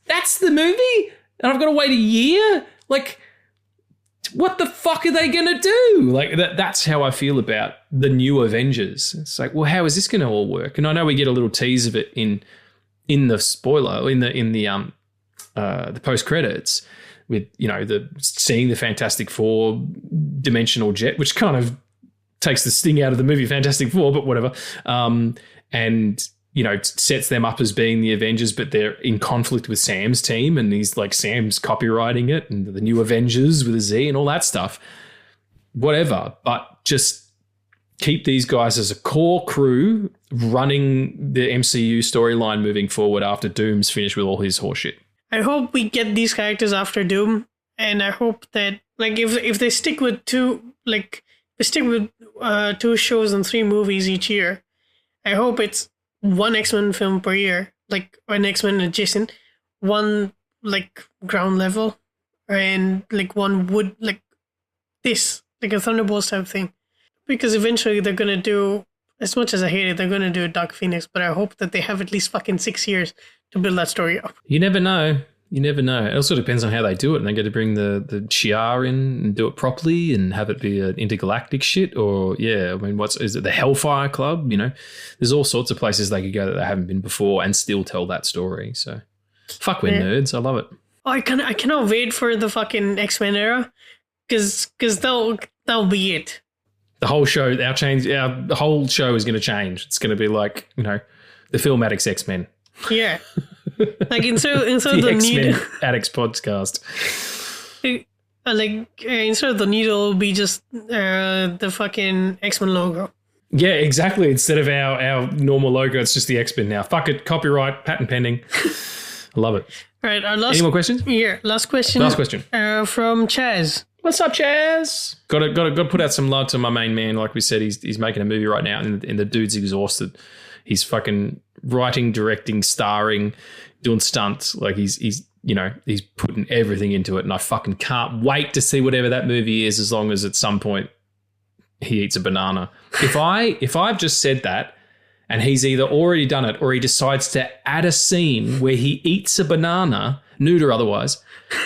Speaker 1: that's the movie? And I've got to wait a year? Like, what the fuck are they going to do? Like, that's how I feel about the new Avengers. It's like, well, how is this going to all work? And I know we get a little tease of it in the spoiler, in the post-credits with, you know, seeing the Fantastic Four dimensional jet, which kind of takes the sting out of the movie Fantastic Four, but whatever. And you know, sets them up as being the Avengers, but they're in conflict with Sam's team and he's like, Sam's copywriting it and the new Avengers with a Z and all that stuff. Whatever, but just keep these guys as a core crew running the MCU storyline moving forward after Doom's finished with all his horseshit. I
Speaker 3: hope we get these characters after Doom, and I hope that, like, if they stick with two shows and 3 movies each year, I hope it's one X-Men film per year, like an X-Men adjacent, one like ground level, and like one wood like this, like a Thunderbolts type thing. Because eventually they're gonna do, as much as I hate it, they're gonna do Dark Phoenix, but I hope that they have at least fucking 6 years to build that story up. You never know. It also depends on how they do it, and they get to bring the Shi'ar in and do it properly and have it be an intergalactic shit, or I mean, is it the Hellfire Club? You know, there's all sorts of places they could go that they haven't been before and still tell that story. So, fuck, we're nerds. I love it. Oh, I cannot wait for the fucking X-Men era, because that'll be it. The whole show, the whole show is going to change. It's going to be like, you know, the Film Addicts X-Men. Yeah. Like instead of the X-Men Addicts podcast. Instead of the needle, it'll be just the fucking X-Men logo. Yeah, exactly. Instead of our normal logo, it's just the X-Men now. Fuck it. Copyright, patent pending. I love it. All right. Any more questions? Yeah. Last question. From Chaz. What's up, Chaz? Got to put out some love to my main man. Like we said, he's making a movie right now, and the dude's exhausted. He's fucking writing, directing, starring, doing stunts. Like he's putting everything into it, and I fucking can't wait to see whatever that movie is, as long as at some point he eats a banana. If I've just said that and he's either already done it or he decides to add a scene where he eats a banana, nude or otherwise,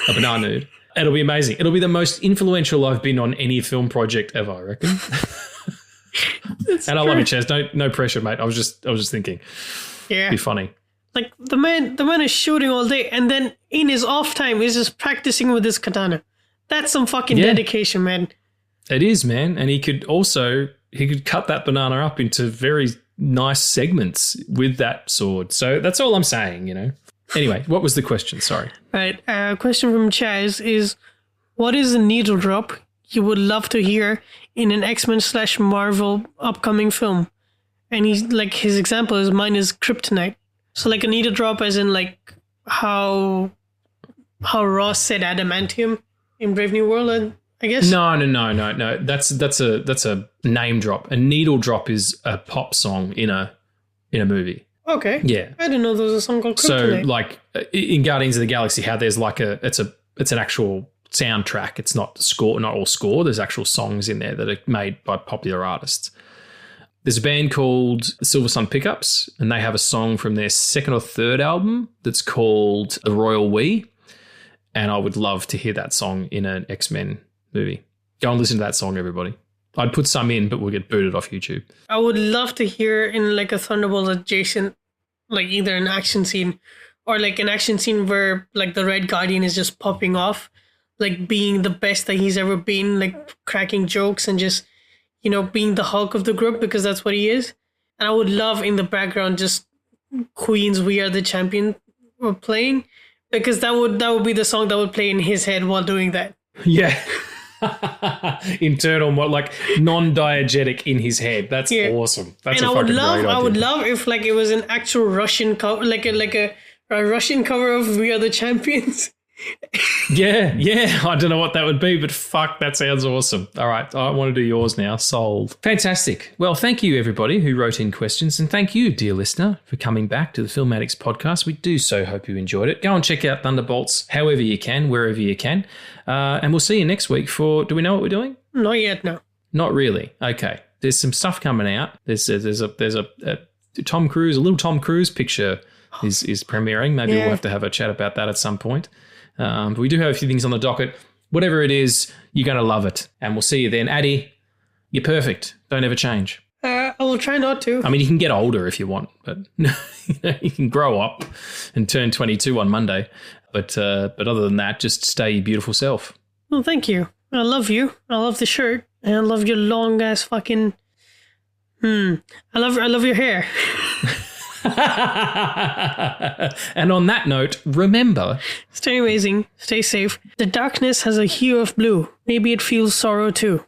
Speaker 3: a banana nude, it'll be amazing. It'll be the most influential I've been on any film project ever, I reckon. And I love you, Chaz. No pressure, mate. I was just thinking. Yeah. It'd be funny. Like the man is shooting all day, and then in his off time he's just practicing with his katana. That's some fucking dedication, man. It is, man. And he could cut that banana up into very nice segments with that sword. So that's all I'm saying, you know. Anyway, what was the question? Sorry. Right. Question from Chaz is, what is a needle drop you would love to hear in an X-Men / Marvel upcoming film? And he's like, his example is, mine is kryptonite. So like a needle drop as in like how how Ross said adamantium in Brave New World, I guess?
Speaker 1: No. That's a name drop. A needle drop is a pop song in a movie.
Speaker 3: Okay.
Speaker 1: Yeah.
Speaker 3: I didn't know there was a song called Kryptonite.
Speaker 1: So, like, in Guardians of the Galaxy, how there's like it's an actual soundtrack. It's not all score. There's actual songs in there that are made by popular artists. There's a band called Silver Sun Pickups, and they have a song from their second or third album that's called The Royal We. And I would love to hear that song in an X-Men movie. Go and listen to that song, everybody. I'd put some in, but we'll get booted off YouTube.
Speaker 3: I would love to hear in like a Thunderbolt adjacent, like either an action scene or like an action scene where like the Red Guardian is just popping off, like being the best that he's ever been, like cracking jokes and just, you know, being the Hulk of the group, because that's what he is. And I would love in the background just Queen's We Are the Champion were playing, because that would be the song that would play in his head while doing that.
Speaker 1: Yeah. Internal, like non-diegetic in his head. That's awesome. That's
Speaker 3: and
Speaker 1: a fucking great idea.
Speaker 3: I would love if like it was an actual Russian cover, like a Russian cover of We Are the Champions.
Speaker 1: Yeah. I don't know what that would be, but fuck, that sounds awesome. All right, I want to do yours now. Sold. Fantastic. Well, thank you, everybody who wrote in questions, and thank you, dear listener, for coming back to the Film Addicts podcast. We do so hope you enjoyed it. Go and check out Thunderbolts however you can, wherever you can, and we'll see you next week for. Do we know what we're doing?
Speaker 3: Not yet, no.
Speaker 1: Not really. Okay. There's some stuff coming out. There's a Tom Cruise, a little Tom Cruise picture is premiering. Maybe we'll have to have a chat about that at some point. But we do have a few things on the docket. Whatever it is, you're going to love it. And we'll see you then. Addie, you're perfect. Don't ever change.
Speaker 3: I will try not to.
Speaker 1: I mean, you can get older if you want, but you can grow up and turn 22 on Monday. But other than that, just stay your beautiful self.
Speaker 3: Well, thank you. I love you. I love the shirt. And I love your long ass fucking... I love your hair.
Speaker 1: And on that note, remember...
Speaker 3: Stay amazing. Stay safe. The darkness has a hue of blue. Maybe it feels sorrow too.